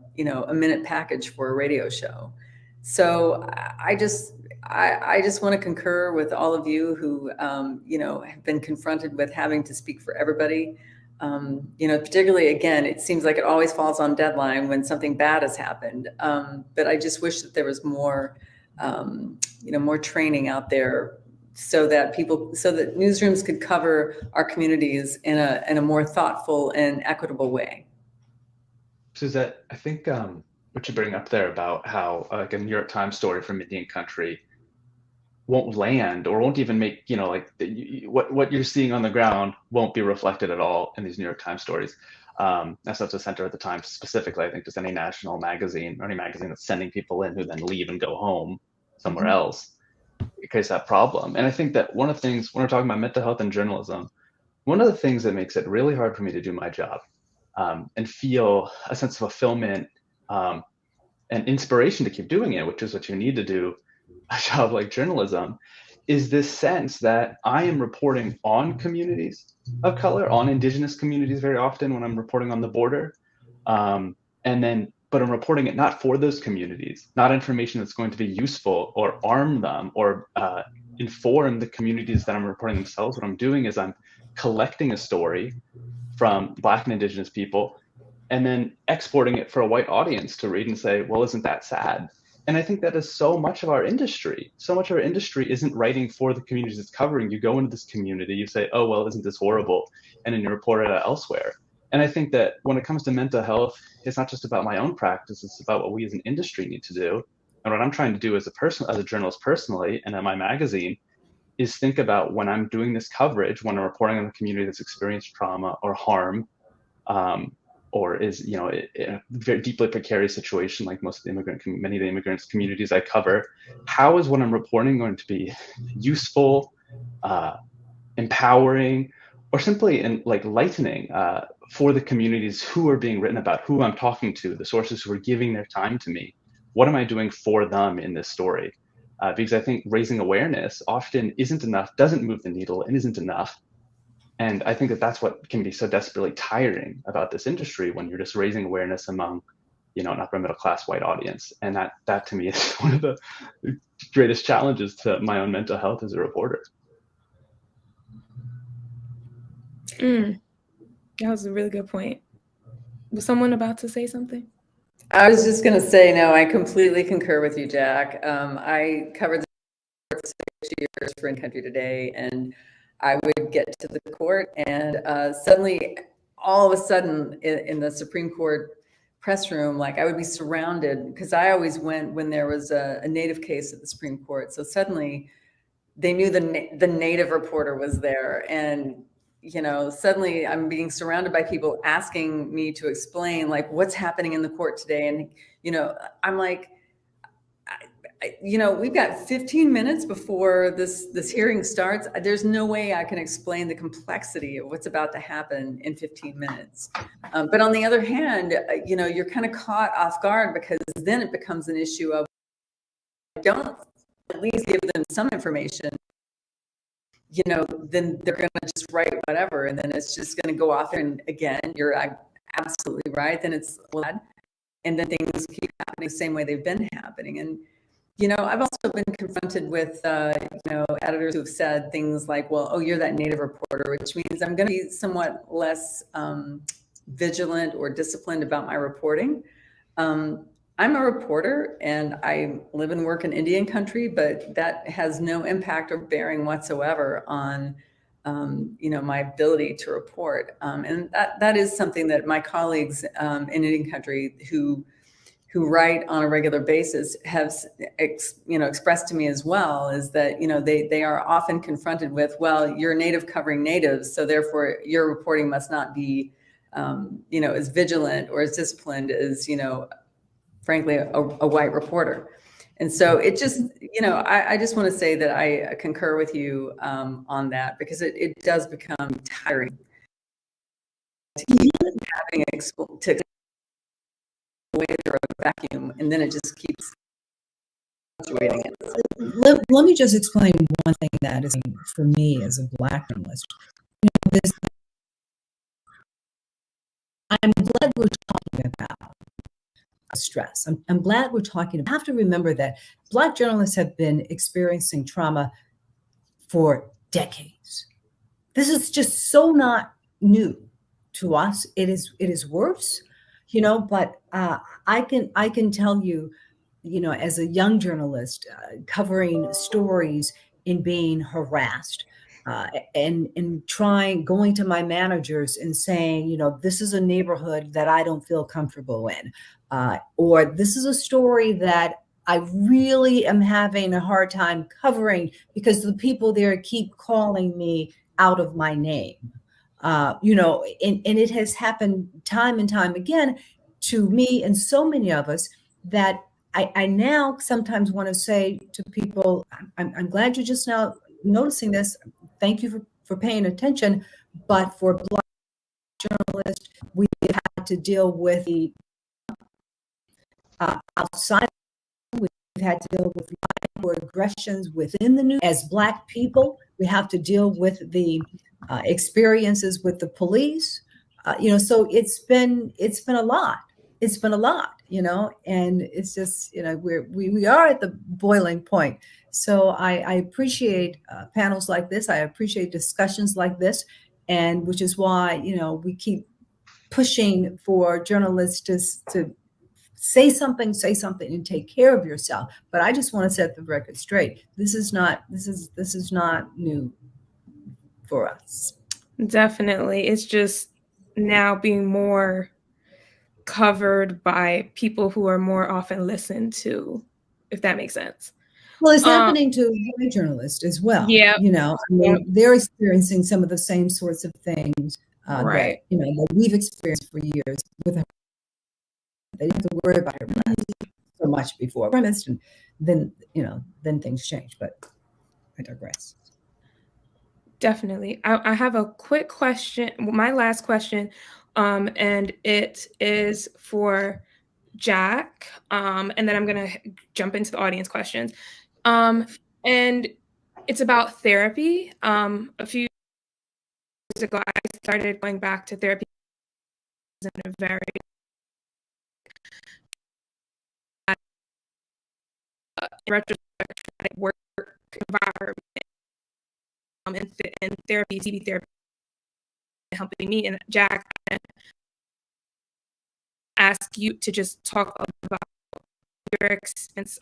minute package for a radio show. So I just want to concur with all of you who, have been confronted with having to speak for everybody. Particularly, again, it seems like it always falls on deadline when something bad has happened. But I just wish that there was more, more training out there so that newsrooms could cover our communities in a more thoughtful and equitable way. Suzette, I think what you bring up there about how like a New York Times story from Indian country won't land, or won't even make, what you're seeing on the ground won't be reflected at all in these New York Times stories. That's not the center of the Times specifically. I think just any national magazine, or any magazine that's sending people in who then leave and go home somewhere else, it creates that problem. And I think that one of the things, when we're talking about mental health and journalism, one of the things that makes it really hard for me to do my job and feel a sense of fulfillment and inspiration to keep doing it, which is what you need to do a job like journalism, is this sense that I am reporting on communities of color, on indigenous communities very often when I'm reporting on the border. But I'm reporting it not for those communities, not information that's going to be useful or arm them or inform the communities that I'm reporting themselves. What I'm doing is I'm collecting a story from Black and indigenous people and then exporting it for a white audience to read and say, well, isn't that sad? And I think that is so much of our industry. So much of our industry isn't writing for the communities it's covering. You go into this community, you say, oh, well, isn't this horrible? And then you report it elsewhere. And I think that when it comes to mental health, it's not just about my own practice, it's about what we as an industry need to do. And what I'm trying to do as a journalist personally, and at my magazine, is think about when I'm doing this coverage, when I'm reporting on a community that's experienced trauma or harm, or is, in a very deeply precarious situation, like many of the immigrants communities I cover, how is what I'm reporting going to be useful, empowering, or simply lightening for the communities who are being written about, who I'm talking to, the sources who are giving their time to me? What am I doing for them in this story? Because I think raising awareness often isn't enough, doesn't move the needle, and isn't enough. And I think that that's what can be so desperately tiring about this industry, when you're just raising awareness among, an upper middle class white audience. And that to me is one of the greatest challenges to my own mental health as a reporter. That was a really good point. Was someone about to say something? I was just going to say, no, I completely concur with you, Jack. I covered the court for 6 years for In Country Today, and I would get to the court, and suddenly, all of a sudden, in the Supreme Court press room, I would be surrounded, because I always went when there was a Native case at the Supreme Court. So suddenly, they knew the Native reporter was there, and suddenly I'm being surrounded by people asking me to explain what's happening in the court today. And, I'm like, we've got 15 minutes before this hearing starts. There's no way I can explain the complexity of what's about to happen in 15 minutes. But on the other hand, you're kind of caught off guard, because then it becomes an issue of, don't at least give them some information, then they're going to just write whatever. And then it's just going to go off. And again, you're absolutely right. Then it's bad. And then things keep happening the same way they've been happening. And, I've also been confronted with, editors who've said things like, well, oh, you're that Native reporter, which means I'm going to be somewhat less vigilant or disciplined about my reporting. I'm a reporter, and I live and work in Indian country, but that has no impact or bearing whatsoever on my ability to report. And that is something that my colleagues in Indian country who write on a regular basis have expressed to me as well, is that they are often confronted with, well, you're native covering natives, so therefore your reporting must not be as vigilant or as disciplined as frankly a white reporter. And so it just I just want to say that I concur with you on that, because it does become tiring to keep having to away through a vacuum, and then it just keeps fluctuating. Let me just explain one thing that is for me as a Black journalist. I'm glad we're talking about stress. I'm glad we're talking about. I have to remember that Black journalists have been experiencing trauma for decades. This is just so not new to us. It is worse, but I can tell you, as a young journalist covering stories in being harassed, and going to my managers and saying, this is a neighborhood that I don't feel comfortable in, or this is a story that I really am having a hard time covering because the people there keep calling me out of my name. And it has happened time and time again to me and so many of us that I now sometimes want to say to people, I'm glad you're just now noticing this. Thank you for paying attention. But for Black journalists, we have had to deal with the outside. We've had to deal with aggressions within the news. As Black people, we have to deal with the experiences with the police. So it's been a lot. It's been a lot, and it's just, we are at the boiling point. So I appreciate panels like this. I appreciate discussions like this, and which is why, we keep pushing for journalists to say something and take care of yourself. But I just want to set the record straight. This is not new for us. Definitely. It's just now being more covered by people who are more often listened to, if that makes sense. Well, it's happening to white journalists as well. Yeah. They're experiencing some of the same sorts of things right. that we've experienced for years with her. They didn't have to worry about her so much before premise, and then things change. But I digress. Definitely. I have a quick question, my last question, and it is for Jack, and then I'm going to jump into the audience questions. And it's about therapy. A few years ago, I started going back to therapy in a very retrospective work environment. And therapy, CB therapy, helping me. And Jack, ask you to just talk about your experience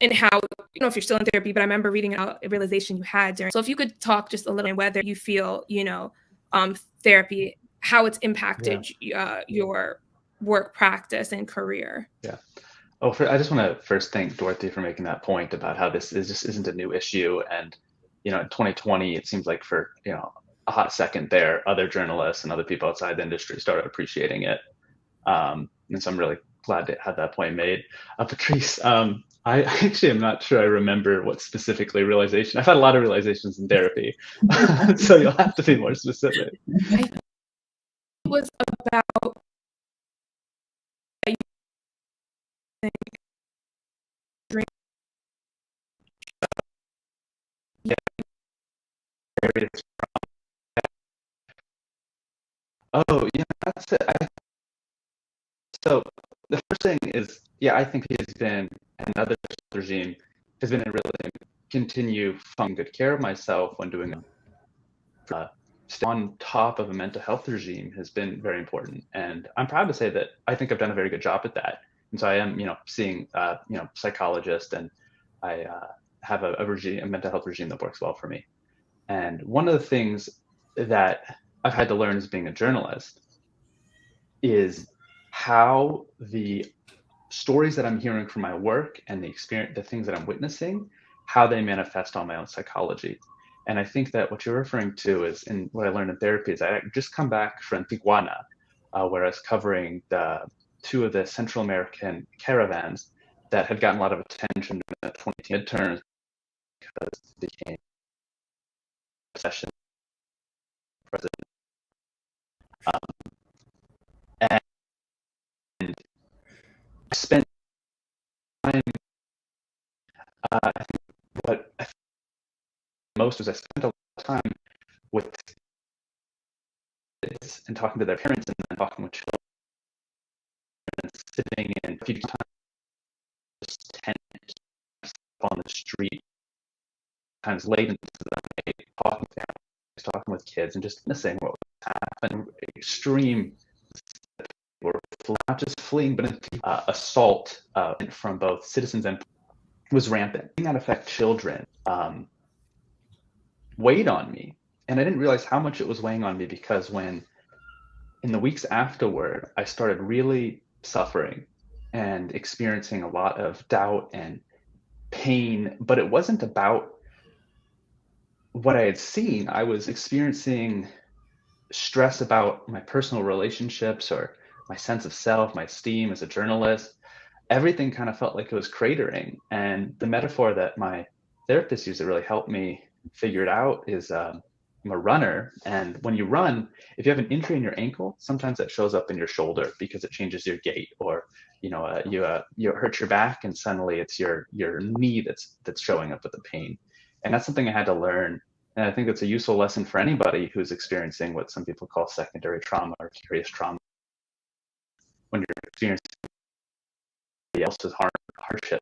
and how, if you're still in therapy, but I remember reading out a realization you had during. So if you could talk just a little on whether you feel, therapy, how it's impacted your work practice and career. Yeah. I just want to first thank Dorothy for making that point about how this just isn't a new issue. And, in 2020, it seems like for, a hot second there, other journalists and other people outside the industry started appreciating it. And so I'm really glad to have that point made. Patrice, I actually am not sure I remember what specifically realization. I've had a lot of realizations in therapy, so you'll have to be more specific. It was about Oh, yeah, that's it. So the first thing is, I think he's been, another regime has been really continue taking good care of myself when doing on top of a mental health regime has been very important. And I'm proud to say that I think I've done a very good job at that. And so I am, seeing, psychologist, and I have a mental health regime that works well for me. And one of the things that I've had to learn as being a journalist is how the stories that I'm hearing from my work and the experience, the things that I'm witnessing, how they manifest on my own psychology. And I think that what you're referring to is, and what I learned in therapy is I just come back from Tijuana, where I was covering two of the Central American caravans that had gotten a lot of attention in the 2010 midterms because they became session president. And I spent time, I think what I think most was I spent a lot of time with kids and talking to their parents and then talking with children and sitting in a few times just tent on the street, times late into the night, talking to families, talking with kids, and just missing what was happening. Extreme, were not just fleeing, but assault from both citizens and was rampant. Seeing that affect children weighed on me, and I didn't realize how much it was weighing on me, because when in the weeks afterward, I started really suffering and experiencing a lot of doubt and pain, but it wasn't about what I had seen. I was experiencing stress about my personal relationships or my sense of self, my esteem as a journalist. Everything kind of felt like it was cratering. And the metaphor that my therapist used that really helped me figure it out is I'm a runner. And when you run, if you have an injury in your ankle, sometimes that shows up in your shoulder because it changes your gait, or you hurt your back and suddenly it's your knee that's showing up with the pain. And that's something I had to learn. And I think it's a useful lesson for anybody who's experiencing what some people call secondary trauma or curious trauma. When you're experiencing somebody else's hardship,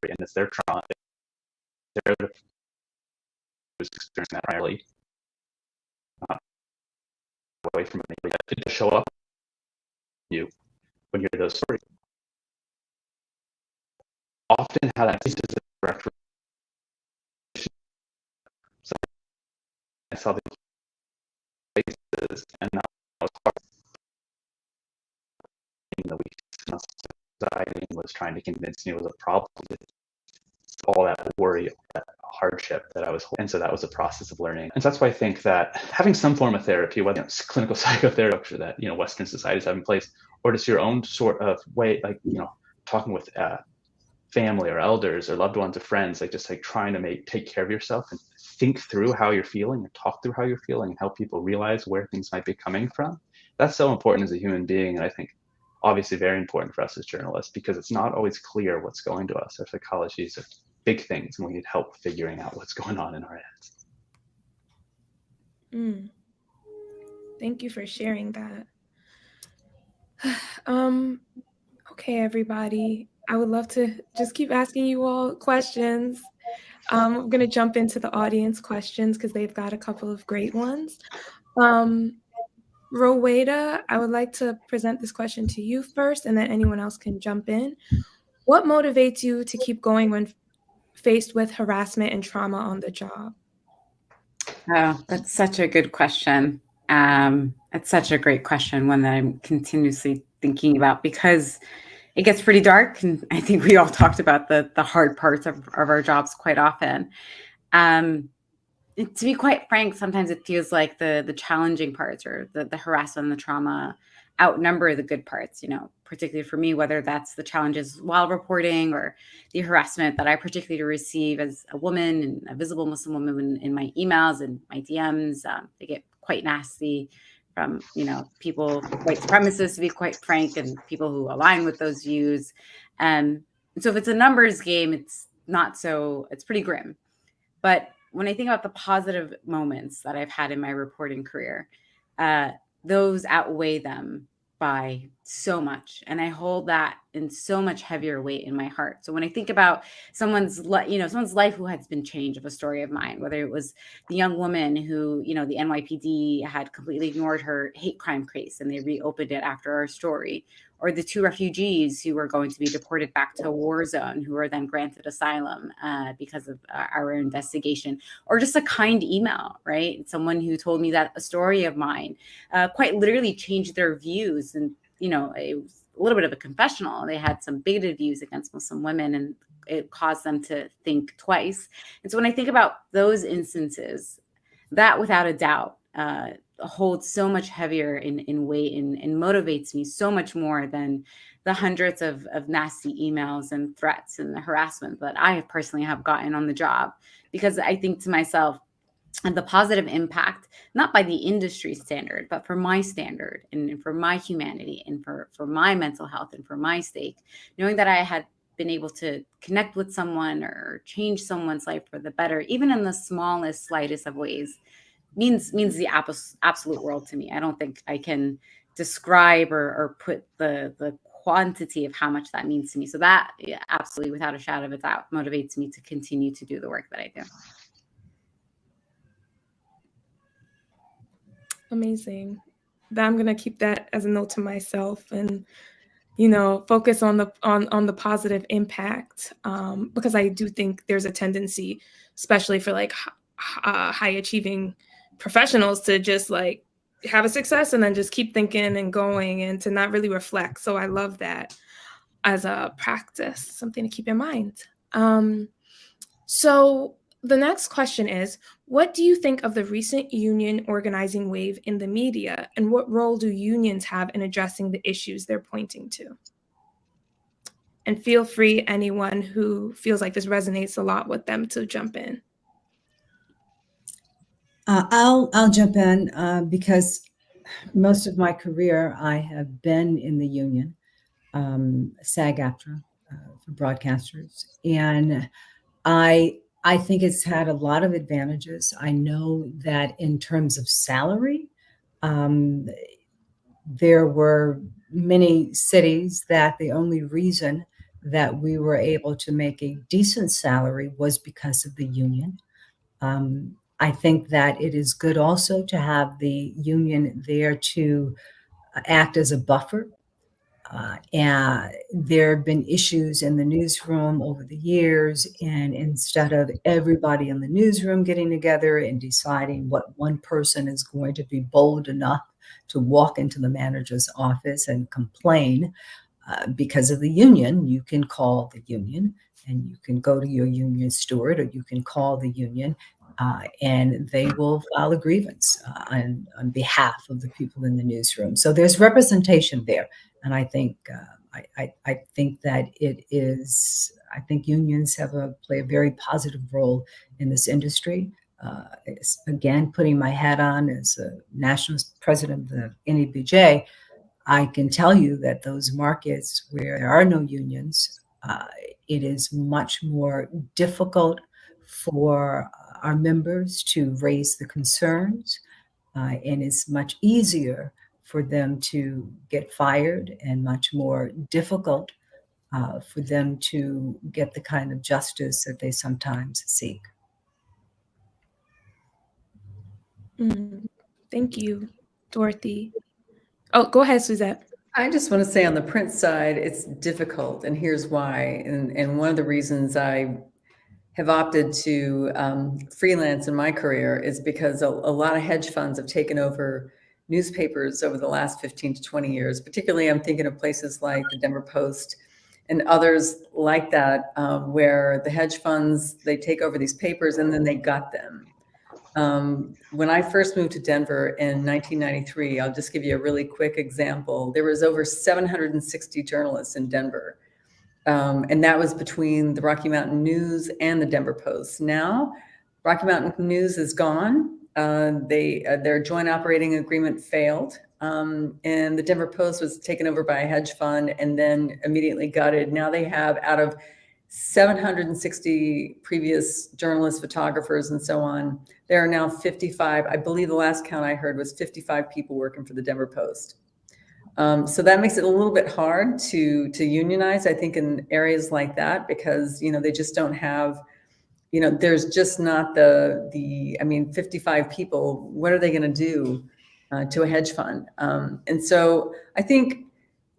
and it's their trauma, they're the who's experiencing that primarily, away from it. To show up you when you hear those stories. Often how that is a direct relation. So I saw the faces, and that was hard. In the weeks, anxiety was trying to convince me it was a problem. All that worry, that hardship that I was holding. And so that was a process of learning. And so that's why I think that having some form of therapy, whether it's clinical psychotherapy that Western societies have in place, or just your own sort of way, like talking with family or elders or loved ones or friends, just trying to take care of yourself and think through how you're feeling and talk through how you're feeling and help people realize where things might be coming from. That's so important as a human being, and I think obviously very important for us as journalists, because it's not always clear what's going to us. Our psychologies are big things, and we need help figuring out what's going on in our heads. Thank you for sharing that. Okay, everybody. I would love to just keep asking you all questions. I'm going to jump into the audience questions because they've got a couple of great ones. Roweda, I would like to present this question to you first, and then anyone else can jump in. What motivates you to keep going when faced with harassment and trauma on the job? Oh, that's such a good question. It's such a great question, one that I'm continuously thinking about, because it gets pretty dark. And I think we all talked about the hard parts of our jobs quite often. To be quite frank, sometimes it feels like the challenging parts or the harassment and the trauma outnumber the good parts, particularly for me, whether that's the challenges while reporting or the harassment that I particularly receive as a woman and a visible Muslim woman in my emails and my DMs. They get quite nasty from, people, white supremacists, to be quite frank, and people who align with those views. And so if it's a numbers game, it's pretty grim. But when I think about the positive moments that I've had in my reporting career, those outweigh them by so much, and I hold that in so much heavier weight in my heart. So when I think about someone's life who has been changed, of a story of mine, whether it was the young woman who, the NYPD had completely ignored her hate crime case and they reopened it after our story, or the 2 refugees who were going to be deported back to a war zone who were then granted asylum because of our investigation, or just a kind email, right? Someone who told me that a story of mine quite literally changed their views. And it was a little bit of a confessional. They had some bigoted views against Muslim women, and it caused them to think twice. And so when I think about those instances, that without a doubt holds so much heavier in weight and motivates me so much more than the hundreds of nasty emails and threats and the harassment that I personally have gotten on the job. Because I think to myself, and the positive impact, not by the industry standard, but for my standard and for my humanity and for my mental health and for my stake, knowing that I had been able to connect with someone or change someone's life for the better, even in the smallest, slightest of ways, means the absolute world to me. I don't think I can describe or put the quantity of how much that means to me. So that absolutely, without a shadow of a doubt, motivates me to continue to do the work that I do. Amazing. I'm going to keep that as a note to myself and, focus on the positive impact, because I do think there's a tendency, especially for like high achieving professionals, to just like have a success and then just keep thinking and going and to not really reflect. So I love that as a practice, something to keep in mind. So the next question is, what do you think of the recent union organizing wave in the media, and what role do unions have in addressing the issues they're pointing to? And feel free, anyone who feels like this resonates a lot with them, to jump in. I'll jump in because most of my career I have been in the union, SAG-AFTRA, for broadcasters, and I think it's had a lot of advantages. I know that in terms of salary, there were many cities that the only reason that we were able to make a decent salary was because of the union. I think that it is good also to have the union there to act as a buffer. And there have been issues in the newsroom over the years, and instead of everybody in the newsroom getting together and deciding what one person is going to be bold enough to walk into the manager's office and complain because of the union, you can call the union and you can go to your union steward, or you can call the union and they will file a grievance on behalf of the people in the newsroom. So there's representation there. And I think I think that it is. I think unions play a very positive role in this industry. Again, putting my hat on as a national president of the NABJ, I can tell you that those markets where there are no unions, it is much more difficult for our members to raise the concerns, and it's much easier for them to get fired and much more difficult for them to get the kind of justice that they sometimes seek. Thank you, Dorothy. Oh, go ahead, Suzette. I just want to say on the print side, it's difficult, and here's why. And one of the reasons I have opted to freelance in my career is because a lot of hedge funds have taken over newspapers over the last 15 to 20 years. Particularly, I'm thinking of places like the Denver Post and others like that, where the hedge funds, they take over these papers and then they gut them. When I first moved to Denver in 1993, I'll just give you a really quick example. There was over 760 journalists in Denver. And that was between the Rocky Mountain News and the Denver Post. Now, Rocky Mountain News is gone. Their joint operating agreement failed. And the Denver Post was taken over by a hedge fund and then immediately gutted. Now they have, out of 760 previous journalists, photographers, and so on, there are now 55. I believe the last count I heard was 55 people working for the Denver Post. So that makes it a little bit hard to unionize, I think, in areas like that, because, they just don't have, there's just not the, I mean, 55 people, what are they going to do to a hedge fund? And so I think,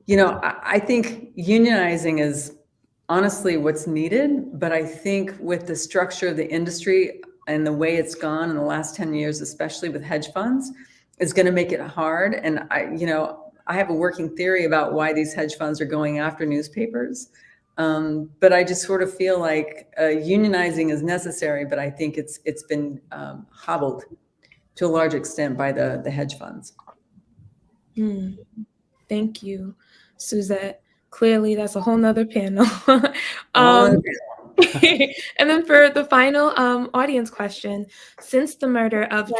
I think unionizing is honestly what's needed, but I think with the structure of the industry and the way it's gone in the last 10 years, especially with hedge funds, is going to make it hard. And I have a working theory about why these hedge funds are going after newspapers. But I just sort of feel like unionizing is necessary, but I think it's been hobbled to a large extent by the hedge funds. Thank you, Suzette. Clearly, that's a whole nother panel. And then for the final audience question, since the murder of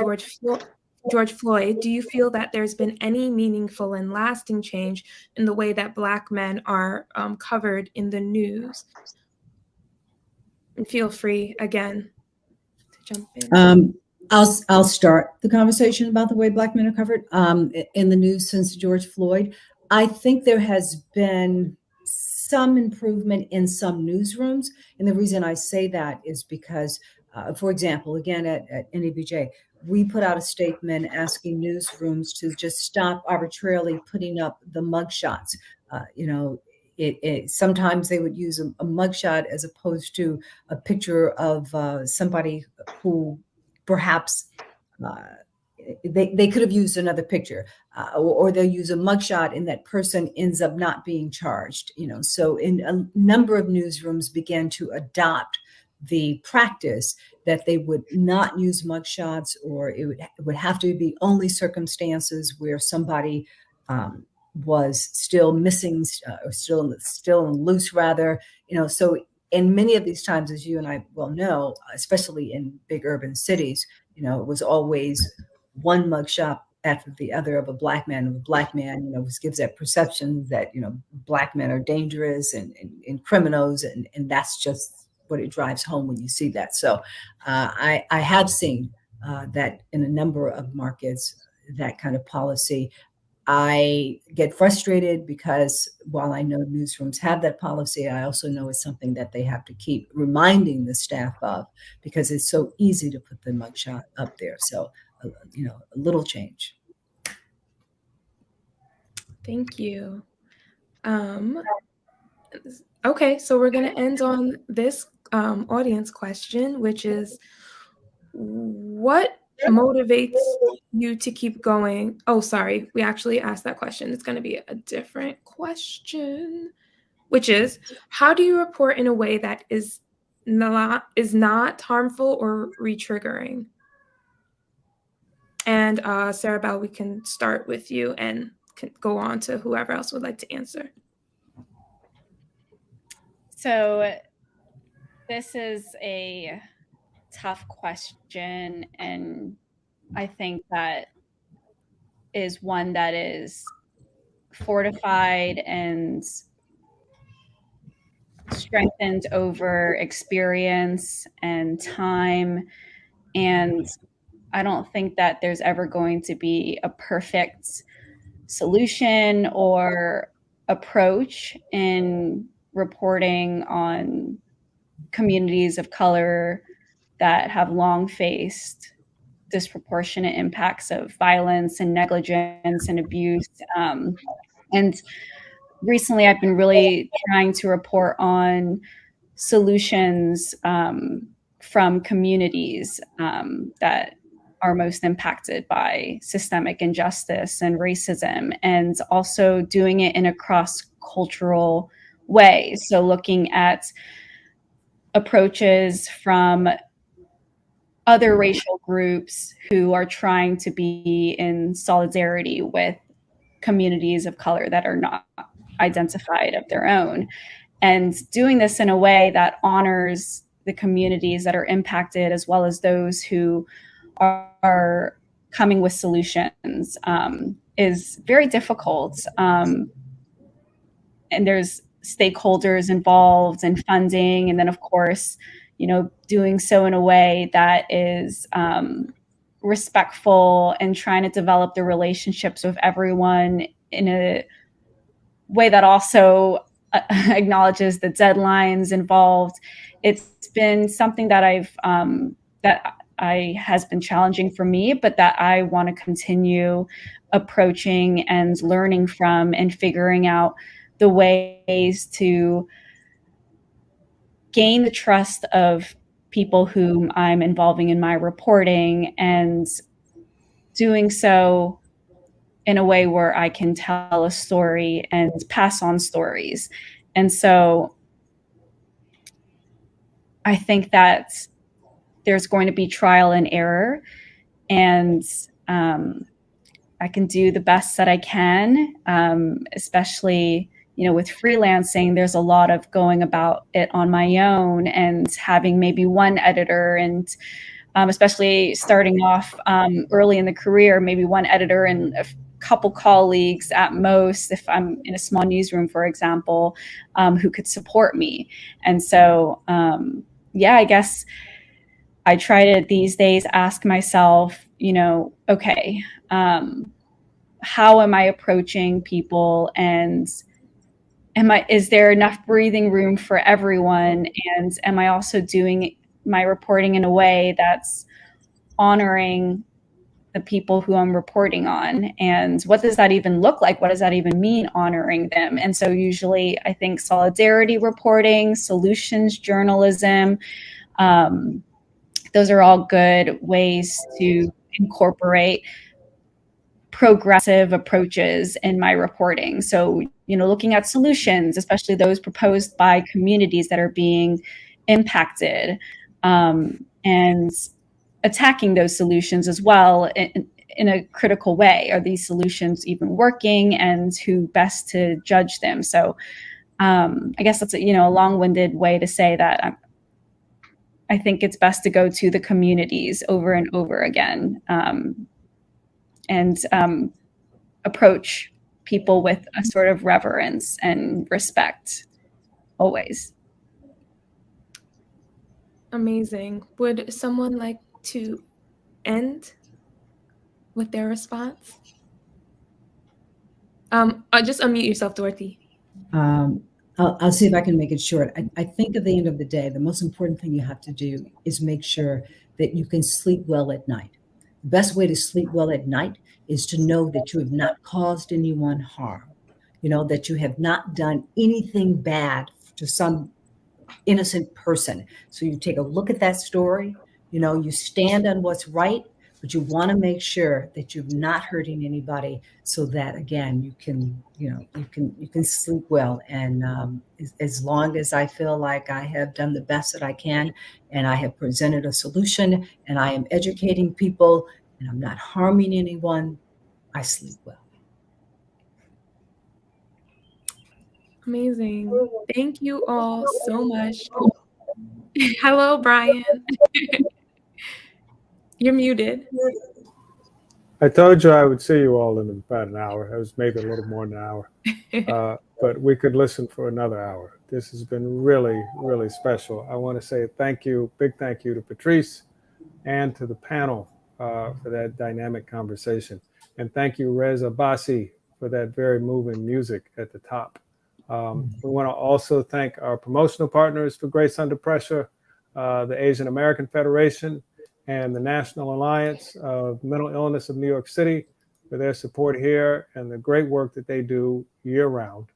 George Floyd, do you feel that there's been any meaningful and lasting change in the way that Black men are covered in the news? And feel free, again, to jump in. I'll start the conversation about the way Black men are covered in the news since George Floyd. I think there has been some improvement in some newsrooms. And the reason I say that is because, for example, again, at NABJ, we put out a statement asking newsrooms to just stop arbitrarily putting up the mugshots. Sometimes they would use a mugshot as opposed to a picture of somebody who perhaps they could have used another picture, or they'll use a mugshot and that person ends up not being charged. So in a number of newsrooms began to adopt the practice that they would not use mugshots, or it would have to be only circumstances where somebody was still missing, or still loose, rather. So in many of these times, as you and I well know, especially in big urban cities, it was always one mugshot after the other of a Black man. And a Black man, which gives that perception that Black men are dangerous and criminals, and that's just what it drives home when you see that. So I have seen that in a number of markets, that kind of policy. I get frustrated because while I know newsrooms have that policy, I also know it's something that they have to keep reminding the staff of, because it's so easy to put the mugshot up there. So, a little change. Thank you. Okay, so we're going to end on this audience question, which is, what motivates you to keep going? Oh, sorry, we actually asked that question. It's going to be a different question, which is, how do you report in a way that is not harmful or re-triggering? And Sarah Bell, we can start with you and can go on to whoever else would like to answer. So this is a tough question, and I think that is one that is fortified and strengthened over experience and time. And I don't think that there's ever going to be a perfect solution or approach in reporting on communities of color that have long faced disproportionate impacts of violence and negligence and abuse. And recently I've been really trying to report on solutions from communities that are most impacted by systemic injustice and racism, and also doing it in a cross-cultural way. So looking at approaches from other racial groups who are trying to be in solidarity with communities of color that are not identified of their own, and doing this in a way that honors the communities that are impacted as well as those who are coming with solutions is very difficult. And there's stakeholders involved and funding, and then of course, doing so in a way that is respectful and trying to develop the relationships with everyone in a way that also acknowledges the deadlines involved. It's been something that has been challenging for me, but that I want to continue approaching and learning from and figuring out the ways to gain the trust of people whom I'm involving in my reporting, and doing so in a way where I can tell a story and pass on stories. And so I think that there's going to be trial and error, and I can do the best that I can, especially, with freelancing. There's a lot of going about it on my own and having maybe one editor, and especially starting off early in the career, maybe one editor and a couple colleagues at most, if I'm in a small newsroom, for example, who could support me. And so, I guess I try to these days ask myself, okay, how am I approaching people, and is there enough breathing room for everyone? And am I also doing my reporting in a way that's honoring the people who I'm reporting on? And what does that even look like? What does that even mean, honoring them? And so usually I think solidarity reporting, solutions journalism, those are all good ways to incorporate progressive approaches in my reporting. So, looking at solutions, especially those proposed by communities that are being impacted, and attacking those solutions as well in a critical way. Are these solutions even working, and who best to judge them? So I guess that's a long-winded way to say that I think it's best to go to the communities over and over again, and approach people with a sort of reverence and respect always. Amazing. Would someone like to end with their response? Just unmute yourself, Dorothy. I'll see if I can make it short. I think at the end of the day, the most important thing you have to do is make sure that you can sleep well at night. The best way to sleep well at night is to know that you have not caused anyone harm, that you have not done anything bad to some innocent person. So you take a look at that story, you stand on what's right, but you want to make sure that you're not hurting anybody, so that again you can sleep well. And as long as I feel like I have done the best that I can, and I have presented a solution, and I am educating people, and I'm not harming anyone, I sleep well. Amazing. Thank you all so much. Hello, Brian. You're muted. I told you I would see you all in about an hour. It was maybe a little more than an hour, but we could listen for another hour. This has been really, really special. I want to say big thank you to Patrice and to the panel for that dynamic conversation. And thank you, Reza Bassi, for that very moving music at the top. We want to also thank our promotional partners for Grace Under Pressure, the Asian American Federation, and the National Alliance of Mental Illness of New York City for their support here and the great work that they do year-round.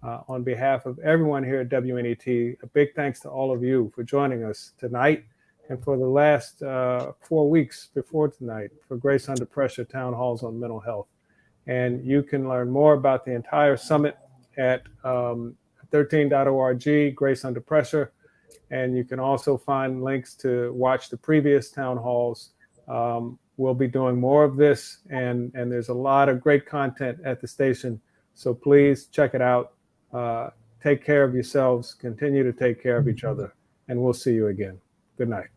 On behalf of everyone here at WNET, a big thanks to all of you for joining us tonight and for the last 4 weeks before tonight for Grace Under Pressure Town Halls on Mental Health. And you can learn more about the entire summit at 13.org, Grace Under Pressure. And you can also find links to watch the previous town halls. We'll be doing more of this, and there's a lot of great content at the station. So please check it out. Take care of yourselves, continue to take care of each other, and we'll see you again. Good night.